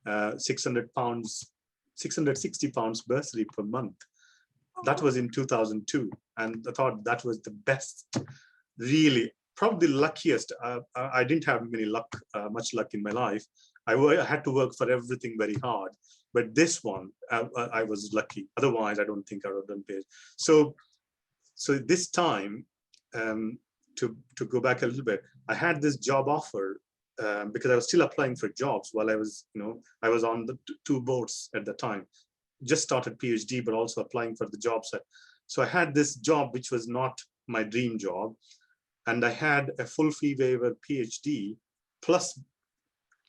£660 bursary per month. That was in 2002. And I thought that was the best, really, probably the luckiest. I didn't have much luck in my life. I had to work for everything very hard. But this one, I was lucky. Otherwise, I don't think I would have done PhD. So this time, to go back a little bit, I had this job offer because I was still applying for jobs while I was, I was on the two boards at the time. Just started PhD, but also applying for the jobs. So I had this job, which was not my dream job. And I had a full fee waiver PhD plus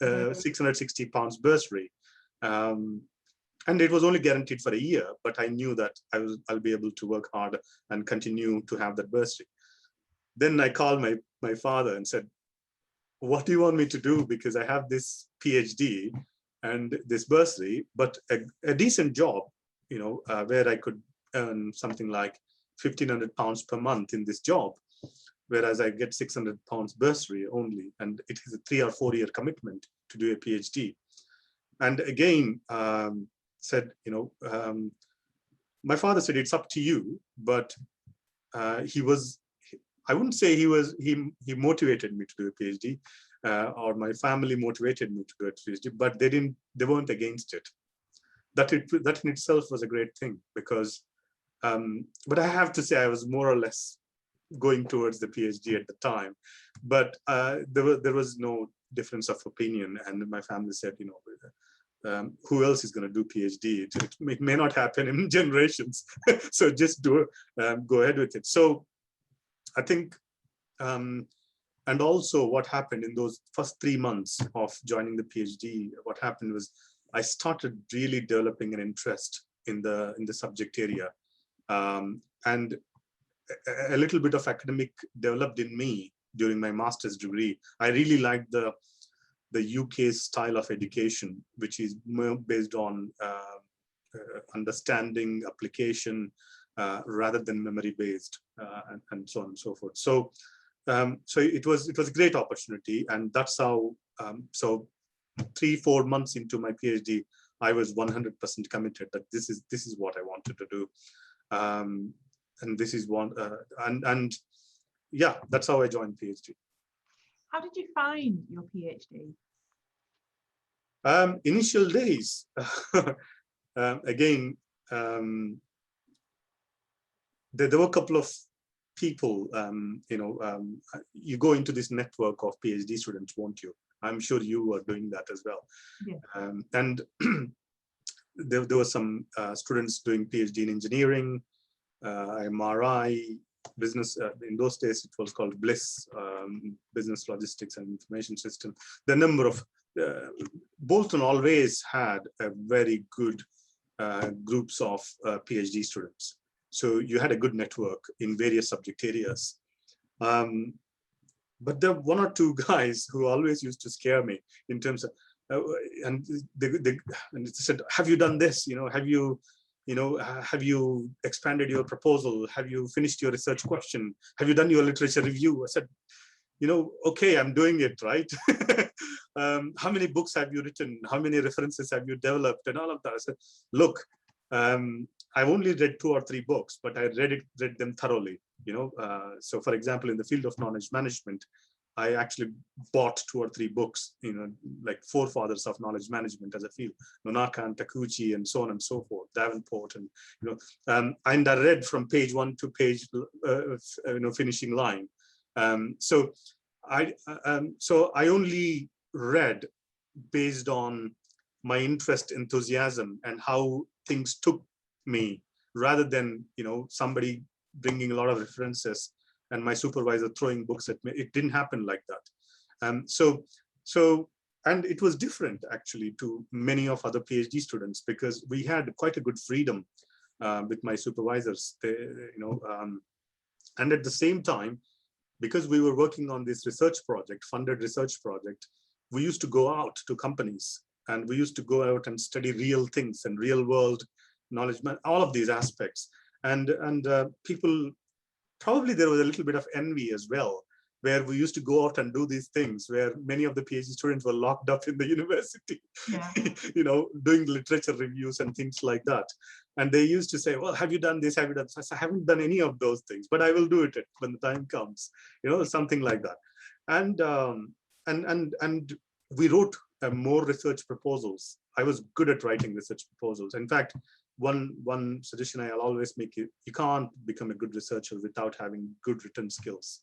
£660 bursary. And it was only guaranteed for a year, but I knew that I'll be able to work hard and continue to have that bursary. Then I called my father and said, what do you want me to do? Because I have this PhD and this bursary, but a decent job, where I could earn something like £1,500 per month in this job, whereas I get £600 bursary only, and it is a 3 or 4 year commitment to do a PhD. And again, said, my father said, it's up to you, but I wouldn't say he motivated me to do a PhD, or my family motivated me to do a PhD, but they weren't against it. That in itself was a great thing, because, but I have to say I was more or less going towards the PhD at the time, but there was no difference of opinion, and my family said, who else is going to do PhD? It may not happen in generations, so just go ahead with it. So I think, and also what happened in those first 3 months of joining the PhD, what happened was I started really developing an interest in the subject area, and a little bit of academic developed in me during my master's degree. I really liked the UK style of education, which is more based on understanding, application, rather than memory based, and so on and so forth. So it was a great opportunity, and that's how. So 3-4 months into my PhD, I was 100% committed that this is what I wanted to do, and this is one, and yeah, that's how I joined PhD. How did you find your PhD? Initial days, again, there were a couple of people, you go into this network of PhD students, won't you? I'm sure you were doing that as well. Yeah. And there were some students doing PhD in engineering, MRI, business. In those days, it was called BLISS, Business Logistics and Information System. The number of Bolton always had a very good groups of PhD students. So you had a good network in various subject areas. But there were 1 or 2 guys who always used to scare me in terms of, and they said, have you done this? Have you expanded your proposal? Have you finished your research question? Have you done your literature review? I said, okay, I'm doing it, right? How many books have you written? How many references have you developed? And all of that. I said, look, I've only read 2 or 3 books, but I read them thoroughly. So for example, in the field of knowledge management, I actually bought 2 or 3 books, like forefathers of knowledge management as a field, Nonaka and Takuchi and so on and so forth, Davenport, and I read from page 1 to page, finishing line. So I only read based on my interest, enthusiasm, and how things took me, rather than somebody bringing a lot of references and my supervisor throwing books at me. It didn't happen like that. And it was different actually to many of other PhD students, because we had quite a good freedom with my supervisors. And at the same time, because we were working on this research project, funded research project, we used to go out to companies, and we used to go out and study real things and real world knowledge, all of these aspects. And people, probably there was a little bit of envy as well, where we used to go out and do these things, where many of the PhD students were locked up in the university, yeah. Doing literature reviews and things like that. And they used to say, well, have you done this? Have you done this? I haven't done any of those things, but I will do it when the time comes, something like that. And we wrote more research proposals. I was good at writing research proposals. In fact, one suggestion I'll always make, you can't become a good researcher without having good written skills.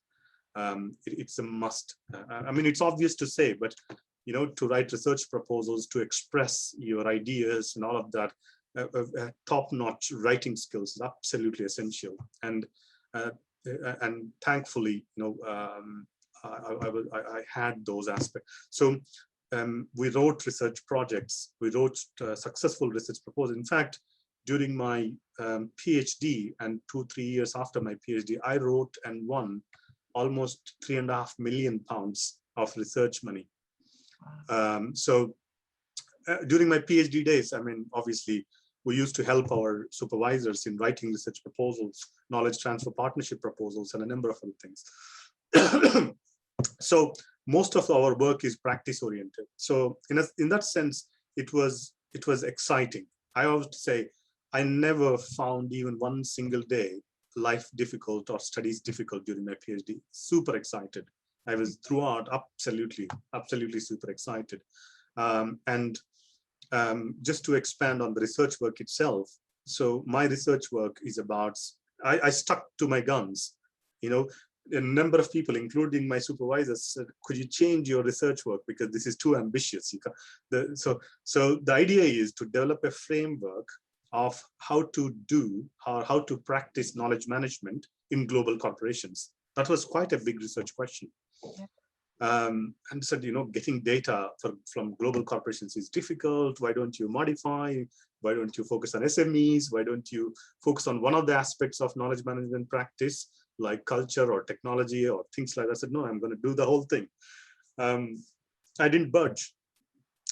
It's a must. I mean, it's obvious to say, but to write research proposals, to express your ideas and all of that, top-notch writing skills is absolutely essential. And thankfully, I had those aspects. So we wrote research projects. We wrote successful research proposals. In fact, during my PhD and 2-3 years after my PhD, I wrote and won almost £3.5 million of research money. So during my PhD days, I mean, obviously, we used to help our supervisors in writing research proposals, knowledge transfer partnership proposals, and a number of other things. So most of our work is practice oriented. So in that sense, it was exciting. I always say, I never found even one single day life difficult or studies difficult during my PhD. Super excited. I was throughout absolutely super excited. Just to expand on the research work itself. So my research work is about, I stuck to my guns. A number of people, including my supervisors, said, could you change your research work because this is too ambitious? So the idea is to develop a framework of how to do or how to practice knowledge management in global corporations. That was quite a big research question. Yeah. And said, getting data from global corporations is difficult. Why don't you modify? Why don't you focus on SMEs? Why don't you focus on one of the aspects of knowledge management practice, like culture or technology or things like that? I said, no, I'm going to do the whole thing. I didn't budge.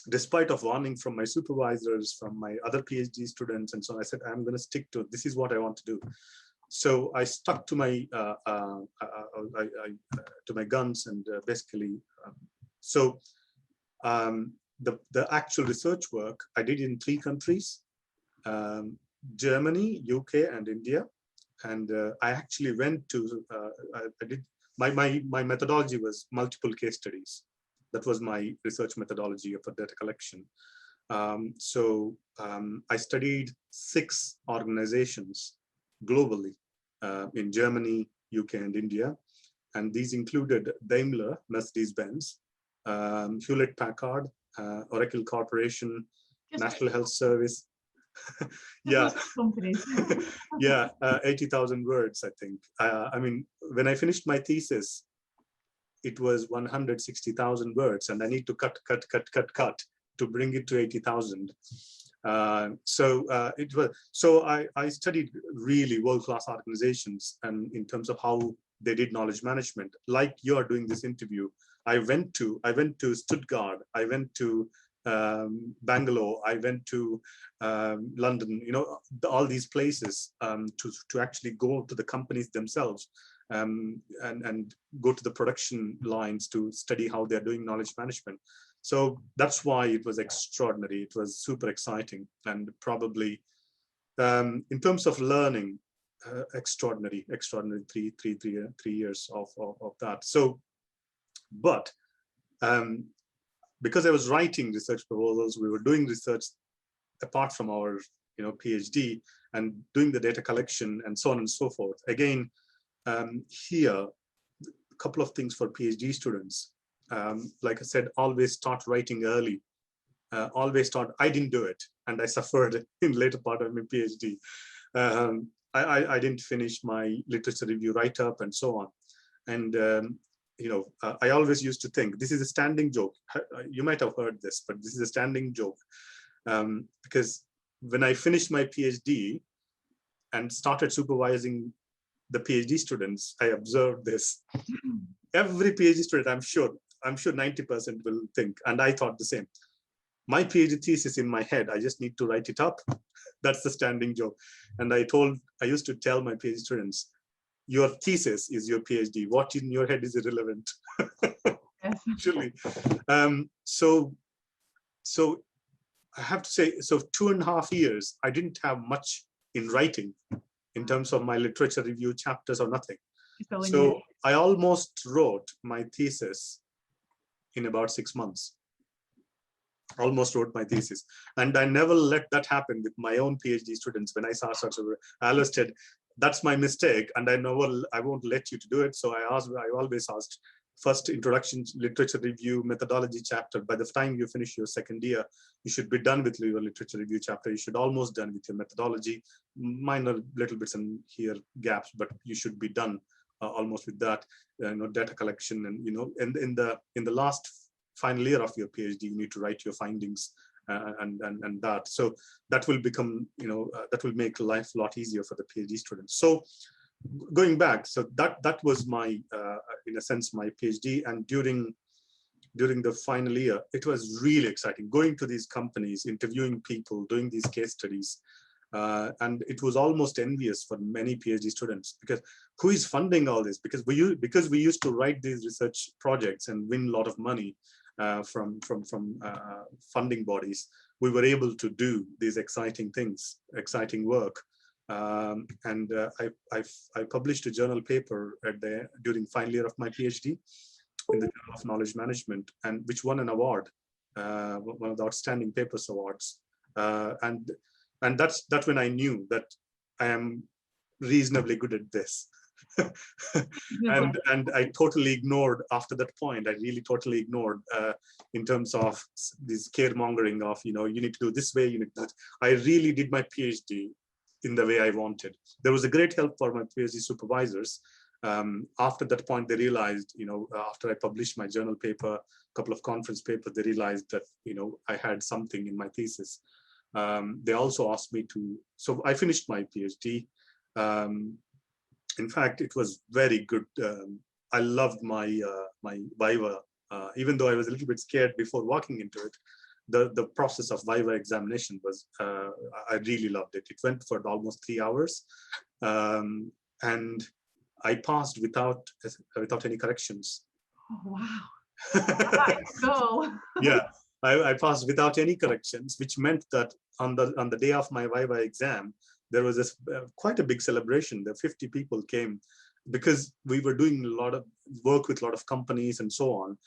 Despite of warning from my supervisors, from my other PhD students, and so on, I said, I'm going to stick to it. This is what I want to do. So I stuck to my guns, and basically, the actual research work I did in 3 countries: Germany, UK, and India. And I actually went to. I did my methodology was multiple case studies. That was my research methodology for data collection. I studied 6 organizations globally in Germany, UK, and India. And these included Daimler, Mercedes-Benz, Hewlett-Packard, Oracle Corporation, National Health Service. Yeah. Yeah, 80,000 words, I think. I mean, when I finished my thesis, it was 160,000 words, and I need to cut to bring it to 80,000. I studied really world-class organizations, and in terms of how they did knowledge management. Like you are doing this interview, I went to Stuttgart, I went to Bangalore, I went to London. All these places to actually go to the companies themselves. And go to the production lines to study how they're doing knowledge management. So that's why it was extraordinary. It was super exciting, and probably in terms of learning, extraordinary 3 years of that. So, but because I was writing research proposals, we were doing research apart from our PhD and doing the data collection and so on and so forth. Again, here, a couple of things for PhD students. Like I said, always start writing early. I didn't do it, and I suffered in later part of my PhD. I didn't finish my literature review write-up and so on. And, I always used to think, this is a standing joke. You might have heard this, but this is a standing joke. Because when I finished my PhD and started supervising the PhD students, I observed this. Every PhD student, I'm sure 90% will think, and I thought the same. My PhD thesis in my head, I just need to write it up. That's the standing joke. And I used to tell my PhD students, your thesis is your PhD. What in your head is irrelevant. Actually. So I have to say, so 2.5 years, I didn't have much in writing in terms of my literature review chapters or nothing. So I almost wrote my thesis in about 6 months. almost wrote my thesis. And I never let that happen with my own PhD students. When I saw such a, I always said, that's my mistake, and I won't let you to do it. So I always asked, first introduction, literature review, methodology chapter. By the time you finish your second year, you should be done with your literature review chapter. You should almost done with your methodology, minor little bits and here gaps, but you should be done almost with that. Data collection, and in the last final year of your PhD, you need to write your findings and that. So that will become, that will make life a lot easier for the PhD students. So going back, so that was my, in a sense, my PhD. And during the final year, it was really exciting going to these companies, interviewing people, doing these case studies. And it was almost envious for many PhD students, because who is funding all this? Because we used to write these research projects and win a lot of money from funding bodies. We were able to do these exciting things, exciting work. And I published a journal paper during final year of my PhD in the Journal of Knowledge Management, and which won an award, one of the Outstanding Papers Awards. And that's when I knew that I am reasonably good at this. and I totally ignored, after that point, I really totally ignored in terms of this caremongering of, you need to do this way, you need to do that. I really did my PhD in the way I wanted. There was a great help for my PhD supervisors. After that point, they realized, after I published my journal paper, a couple of conference papers, they realized that, I had something in my thesis. They also asked me to, so I finished my PhD. In fact, it was very good. I loved my Viva, even though I was a little bit scared before walking into it. The process of Viva examination was, I really loved it. It went for almost 3 hours. And I passed without any corrections. Oh, wow. That's cool. Yeah, I passed without any corrections, which meant that on the day of my Viva exam, there was this quite a big celebration. There 50 people came, because we were doing a lot of work with a lot of companies and so on.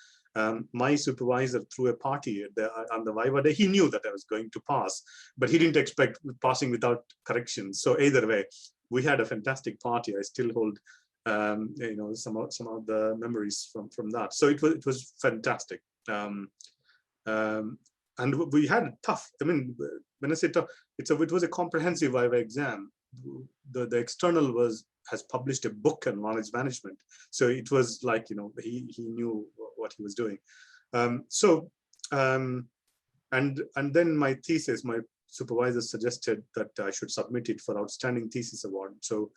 My supervisor threw a party on the Viva day. He knew that I was going to pass, but he didn't expect passing without corrections. So either way, we had a fantastic party. I still hold some of the memories from that. So it was fantastic. And we had it tough. I mean, when I say tough, it was a comprehensive Viva exam. The external has published a book on knowledge management. So it was like, he knew what he was doing. And then my thesis, my supervisor suggested that I should submit it for Outstanding Thesis Award. So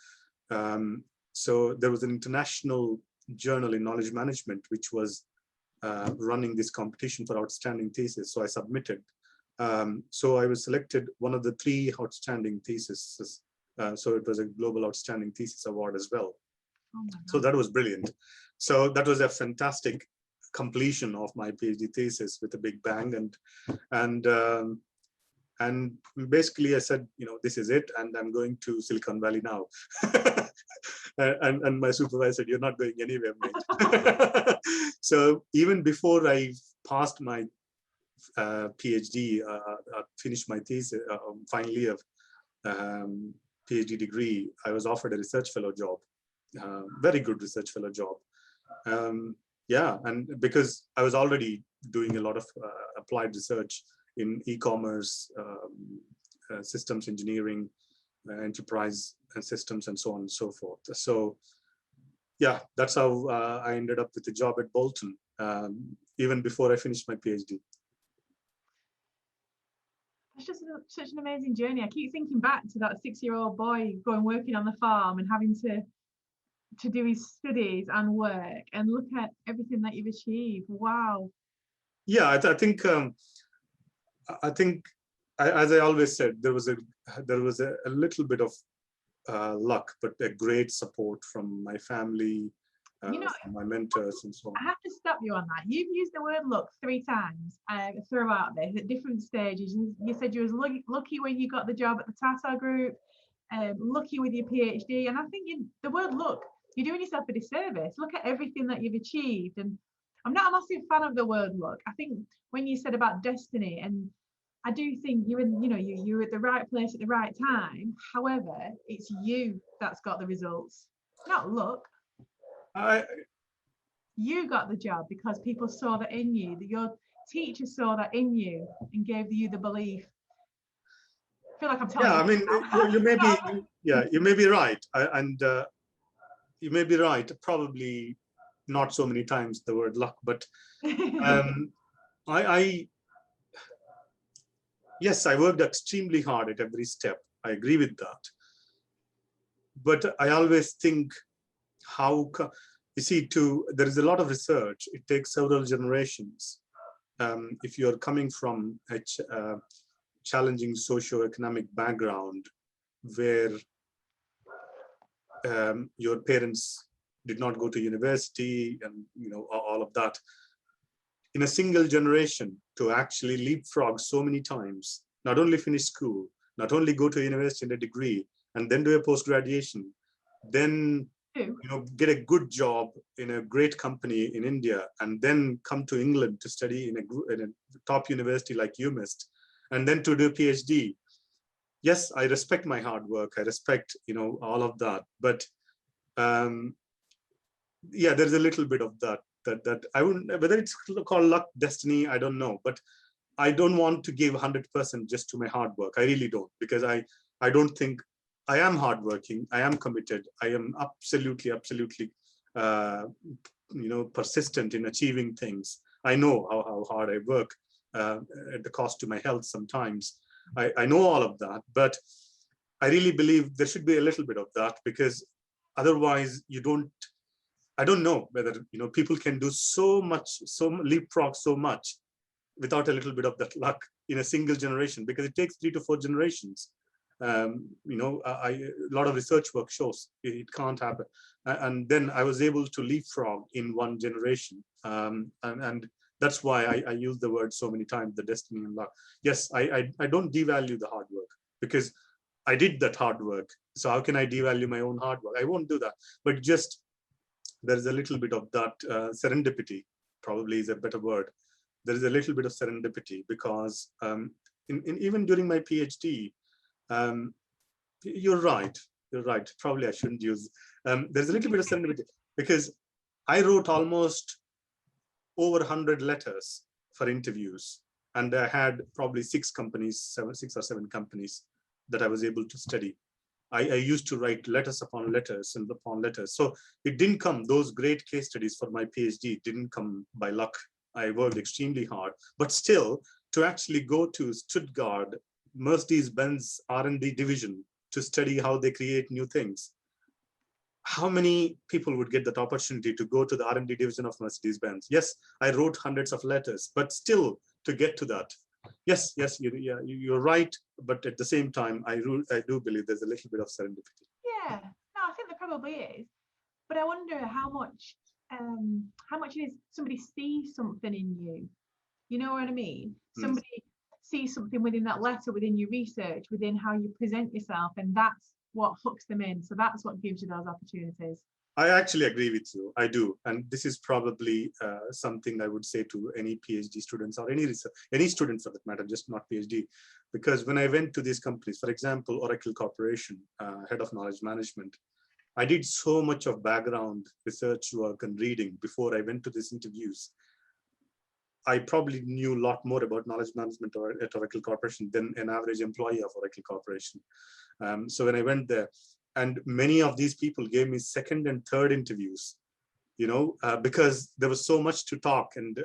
there was an international journal in knowledge management, which was running this competition for outstanding thesis. So I submitted. So I was selected one of the 3 outstanding theses. So it was a Global Outstanding Thesis Award as well. Oh my God. So that was brilliant. So that was a fantastic completion of my PhD thesis with a big bang. And basically I said, this is it, and I'm going to Silicon Valley now. and my supervisor said, you're not going anywhere, mate. So even before I passed my PhD, finished my thesis, final year PhD degree, I was offered a research fellow job, very good research fellow job. Yeah, and because I was already doing a lot of applied research in e-commerce, systems engineering, enterprise and systems, and so on and so forth. So yeah, that's how I ended up with a job at Bolton, even before I finished my PhD. It's just such an amazing journey. I keep thinking back to that 6-year-old boy going working on the farm and having to do his studies and work, and look at everything that you've achieved. Wow. Yeah, I think as I always said, there was a little bit of luck, but a great support from my family, from my mentors and so on. I have to stop you on that. You've used the word luck 3 times throughout this at different stages. You said you was lucky when you got the job at the Tata Group, lucky with your PhD, and I think the word luck, you're doing yourself a disservice. Look at everything that you've achieved, and I'm not a massive fan of the word luck. I think when you said about destiny, and I do think you're in, you're at the right place at the right time. However, it's you that's got the results, not luck. I You got the job because people saw that in you, that your teacher saw that in you and gave you the belief. I feel like I'm telling Yeah, I you. mean, you may be, you may be right, and you may be right. Probably not so many times the word luck, but I yes, I worked extremely hard at every step. I agree with that, but I always think, you see, there is a lot of research. It takes several generations. If you're coming from a challenging socio-economic background where your parents did not go to university and all of that, in a single generation to actually leapfrog so many times, not only finish school, not only go to university and a degree, and then do a post-graduation, then get a good job in a great company in India, and then come to England to study in a top university like UMIST, and then to do a PhD. Yes, I respect my hard work. I respect, all of that. But yeah, there's a little bit of that I wouldn't, whether it's called luck, destiny, I don't know. But I don't want to give 100% just to my hard work. I really don't, because I don't think I am hardworking. I am committed. I am absolutely persistent in achieving things. I know how hard I work at the cost to my health sometimes. I know all of that, but I really believe there should be a little bit of that, because otherwise I don't know whether people can do so leapfrog so much without a little bit of that luck in a single generation, because it takes 3 to 4 generations. A lot of research work shows it can't happen. And then I was able to leapfrog in 1 generation. And that's why I use the word so many times, the destiny and luck. Yes, I don't devalue the hard work, because I did that hard work. So how can I devalue my own hard work? I won't do that. But just there's a little bit of that serendipity, probably is a better word. There is a little bit of serendipity, because even during my PhD, you're right. Probably I shouldn't use. There's a little bit of serendipity, because I wrote almost over 100 letters for interviews, and I had probably 6 or 7 companies that I was able to study. I used to write letters upon letters and upon letters. So it didn't come, those great case studies for my PhD didn't come by luck. I worked extremely hard, but still, to actually go to Stuttgart, Mercedes-Benz R&D division to study how they create new things. How many people would get that opportunity to go to the R&D division of Mercedes-Benz? Yes, I wrote hundreds of letters, but still to get to that. Yes, you're right. But at the same time, I do believe there's a little bit of serendipity. Yeah, no, I think there probably is. But I wonder how much it is somebody sees something in you. You know what I mean? Somebody sees something within that letter, within your research, within how you present yourself, and that's what hooks them in. So that's what gives you those opportunities. I actually agree with you. I do. And this is probably something I would say to any PhD students, or any student for that matter, just not PhD. Because when I went to these companies, for example, Oracle Corporation, head of knowledge management, I did so much of background research work and reading before I went to these interviews. I probably knew a lot more about knowledge management at Oracle Corporation than an average employee of Oracle Corporation. So when I went there, and many of these people gave me 2nd and 3rd interviews, because there was so much to talk, and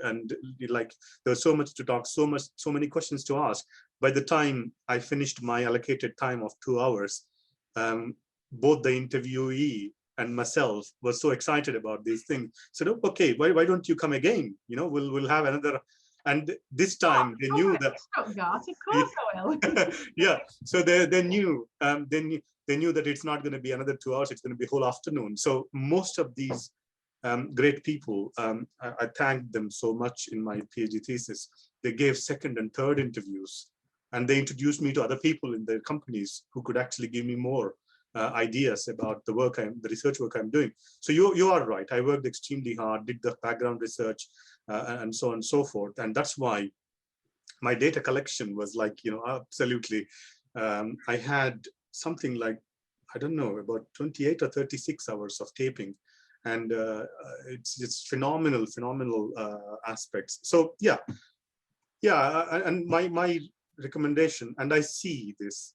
like there was so much to talk, so many questions to ask. By the time I finished my allocated time of 2 hours, both the interviewee and myself were so excited about these things. So okay, why don't you come again? We'll have another. And this time they knew that. Stuttgart, of course I will. Yeah. So they knew. They knew that it's not going to be another 2 hours. It's going to be a whole afternoon. So most of these great people, I thanked them so much in my PhD thesis. They gave 2nd and 3rd interviews, and they introduced me to other people in their companies who could actually give me more ideas about the research work I'm doing. So you are right. I worked extremely hard, did the background research, and so on and so forth. And that's why my data collection was like, absolutely. I had something like, I don't know, about 28 or 36 hours of taping. And it's just phenomenal aspects. So yeah, and my recommendation, and I see this,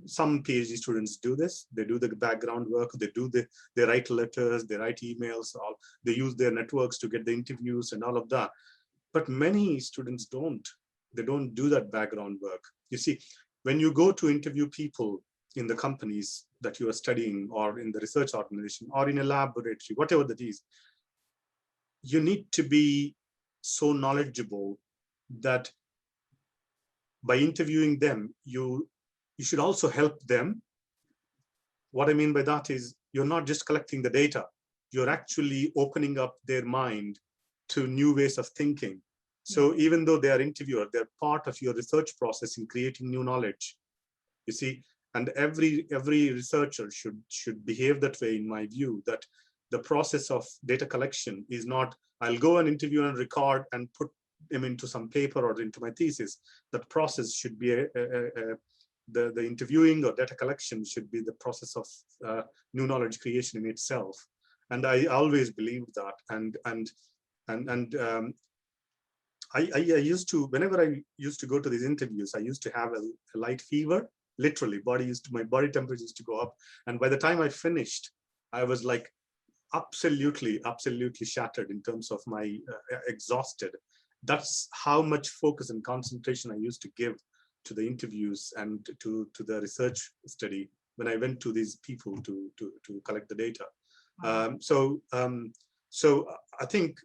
some PhD students do this. They do the background work. They write letters, they write emails, they use their networks to get the interviews and all of that. But many students don't. They don't do that background work. You see, when you go to interview people in the companies that you are studying, or in the research organization, or in a laboratory, whatever that is, you need to be so knowledgeable that by interviewing them, you should also help them. What I mean by that is, you're not just collecting the data, you're actually opening up their mind to new ways of thinking. So even though they are interviewer, they're part of your research process in creating new knowledge, you see. And every researcher should behave that way, in my view, that the process of data collection is not, I'll go and interview and record and put them into some paper or into my thesis. That process should be the interviewing or data collection should be the process of new knowledge creation in itself. And I always believed that. I used to, whenever I used to go to these interviews, I used to have a light fever. Literally, my body temperature used to go up. And by the time I finished, I was like absolutely shattered in terms of my exhausted. That's how much focus and concentration I used to give to the interviews and to the research study when I went to these people to collect the data. So I think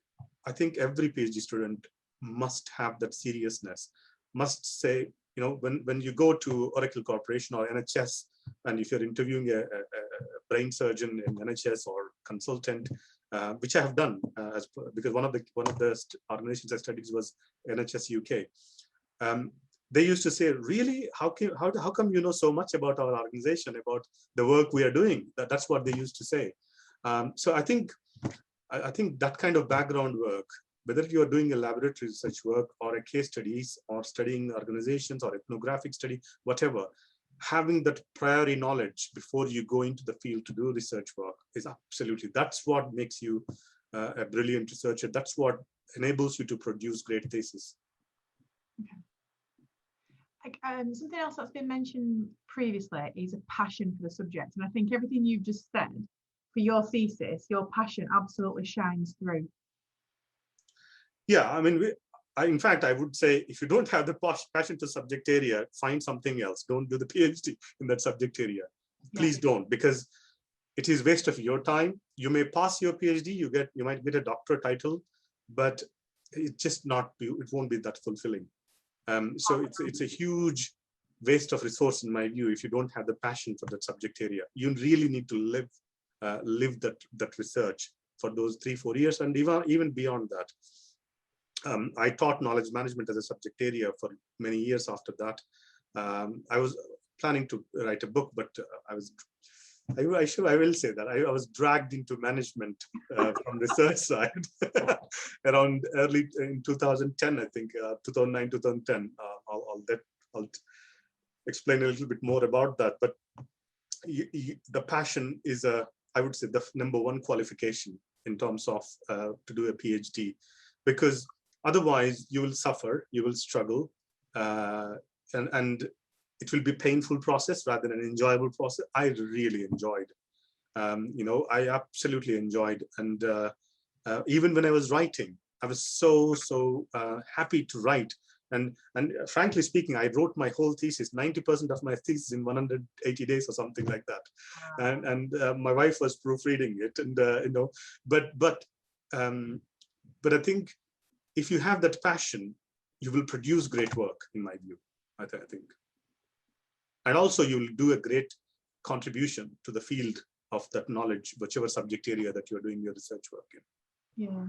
every PhD student must have that seriousness, must say, when you go to Oracle Corporation or NHS, and if you're interviewing a brain surgeon in NHS or consultant, which I have done, because one of the organizations I studied was NHS UK. They used to say, really, how come you know so much about our organization, about the work we are doing? That's what they used to say. So I think that kind of background work, whether you are doing a laboratory research work or a case studies or studying organizations or ethnographic study, whatever, having that priori knowledge before you go into the field to do research work is absolutely, that's what makes you a brilliant researcher. That's what enables you to produce great thesis. Okay. Something else that's been mentioned previously is a passion for the subject. And I think everything you've just said for your thesis, your passion absolutely shines through. Yeah, I mean, in fact, I would say, if you don't have the passion to subject area, find something else. Don't do the PhD in that subject area. Please don't, because it is waste of your time. You may pass your PhD, you might get a doctorate title, but it's just it won't be that fulfilling. So it's a huge waste of resource, in my view, if you don't have the passion for that subject area. You really need to live that research for those 3-4 years, and even beyond that. I taught knowledge management as a subject area for many years after that. I was planning to write a book, but I will say that I was dragged into management from research side around early in 2010, I think, 2009, 2010. I'll explain a little bit more about that. But the passion is I would say, the number one qualification in terms of to do a PhD, because otherwise you will suffer, you will struggle, and it will be a painful process rather than an enjoyable process. I really enjoyed, I absolutely enjoyed. And even when I was writing, I was so happy to write. And frankly speaking, I wrote my whole thesis, 90% of my thesis in 180 days or something like that. Wow. And my wife was proofreading it, and but I think if you have that passion, you will produce great work, in my view, I think. And also you will do a great contribution to the field of that knowledge, whichever subject area that you're doing your research work in. Yeah.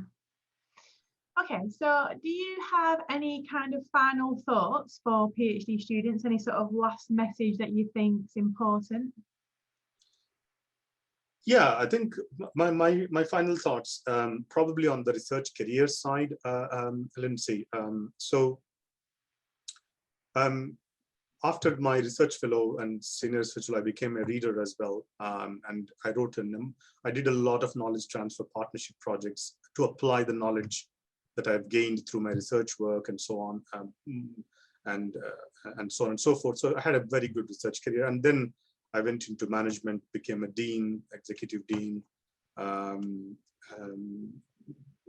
Okay, so do you have any kind of final thoughts for PhD students? Any sort of last message that you think is important? Yeah, I think my final thoughts, probably on the research career side, Lyndsey. After my research fellow and senior research fellow, I became a reader as well, and I did a lot of knowledge transfer partnership projects to apply the knowledge that I've gained through my research work and so on, and so on and so forth. So I had a very good research career, and then I went into management, became a dean, executive dean,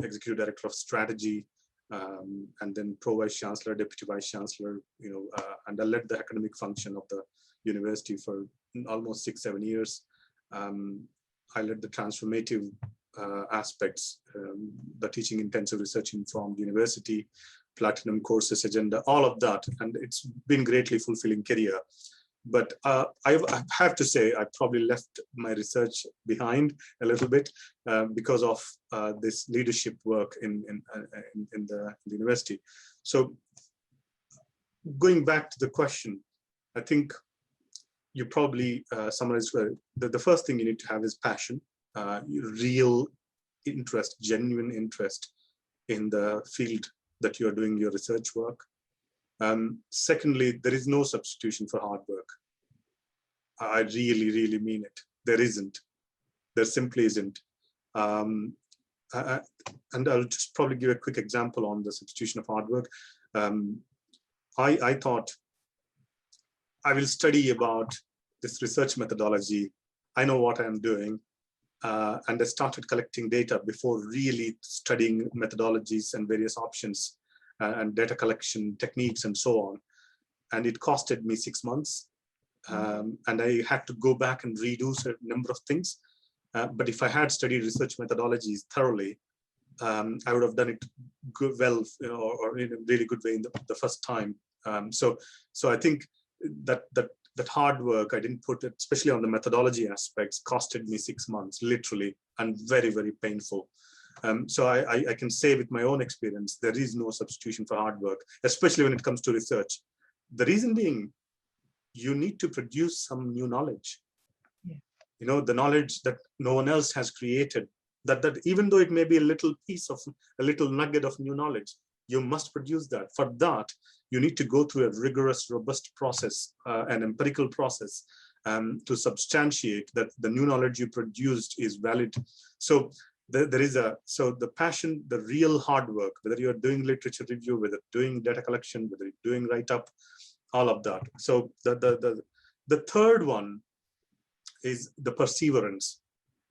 executive director of strategy, and then pro-vice chancellor, deputy vice chancellor, and I led the academic function of the university for almost 6-7 years. I led the transformative aspects, the teaching intensive research informed university, platinum courses agenda, all of that, and it's been greatly fulfilling career. But I have to say, I probably left my research behind a little bit because of this leadership work in the university. So going back to the question, I think you probably summarized well. The first thing you need to have is passion, real interest, genuine interest in the field that you are doing your research work. Secondly, there is no substitution for hard work. I really, really mean it. There isn't. There simply isn't. And I'll just probably give a quick example on the substitution of hard work. I thought I will study about this research methodology. I know what I'm doing. And I started collecting data before really studying methodologies and various options and data collection techniques and so on. And it costed me 6 months. And I had to go back and redo a number of things. But if I had studied research methodologies thoroughly, I would have done it well, or in a really good way in the first time. So I think that hard work I didn't put it, especially on the methodology aspects, costed me 6 months, literally, and very, very painful. So I can say with my own experience, there is no substitution for hard work, especially when it comes to research. The reason being, you need to produce some new knowledge. Yeah. The knowledge that no one else has created, that even though it may be a little nugget of new knowledge, you must produce that. For that, you need to go through a rigorous, robust process, an empirical process, to substantiate that the new knowledge you produced is valid. So the passion, the real hard work, whether you're doing literature review, whether doing data collection, whether you're doing write-up, all of that. So the third one is the perseverance.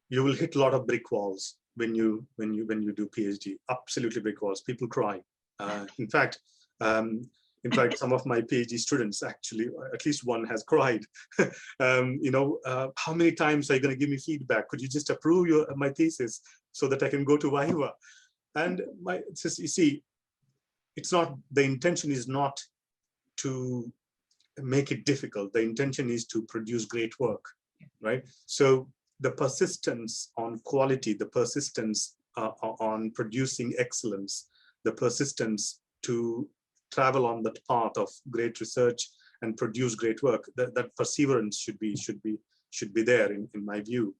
You will hit a lot of brick walls when you do PhD. Absolutely brick walls. People cry. In fact, some of my PhD students, actually, at least one has cried. How many times are you going to give me feedback? Could you just approve my thesis so that I can go to Viva? And you see, it's not, the intention is not to make it difficult. The intention is to produce great work, right? So the persistence on quality, the persistence on producing excellence, the persistence to travel on that path of great research and produce great work, that perseverance should be there in my view.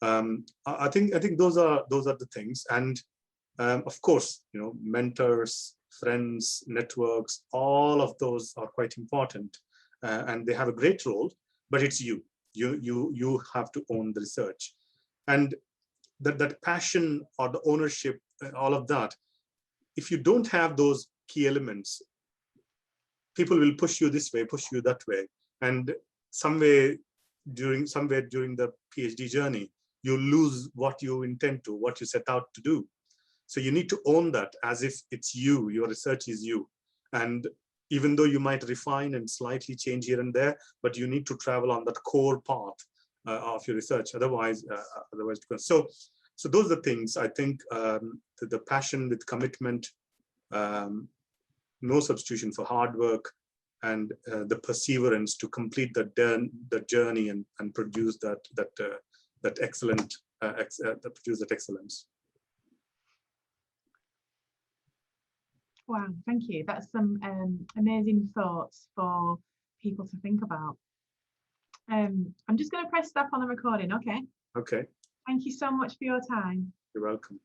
I think those are the things. And of course, mentors, friends, networks, all of those are quite important, and they have a great role, but it's you have to own the research. And that passion or the ownership, all of that, if you don't have those key elements, people will push you this way, push you that way, and somewhere during the PhD journey, you lose what you set out to do. So you need to own that as if it's you, your research is you. And even though you might refine and slightly change here and there, but you need to travel on that core path of your research. Otherwise, so those are the things. I think the passion with commitment, no substitution for hard work, and the perseverance to complete the journey and produce that excellent, produce that excellence. Wow, thank you. That's some amazing thoughts for people to think about. I'm just going to press stop on the recording, okay? Okay. Thank you so much for your time. You're welcome.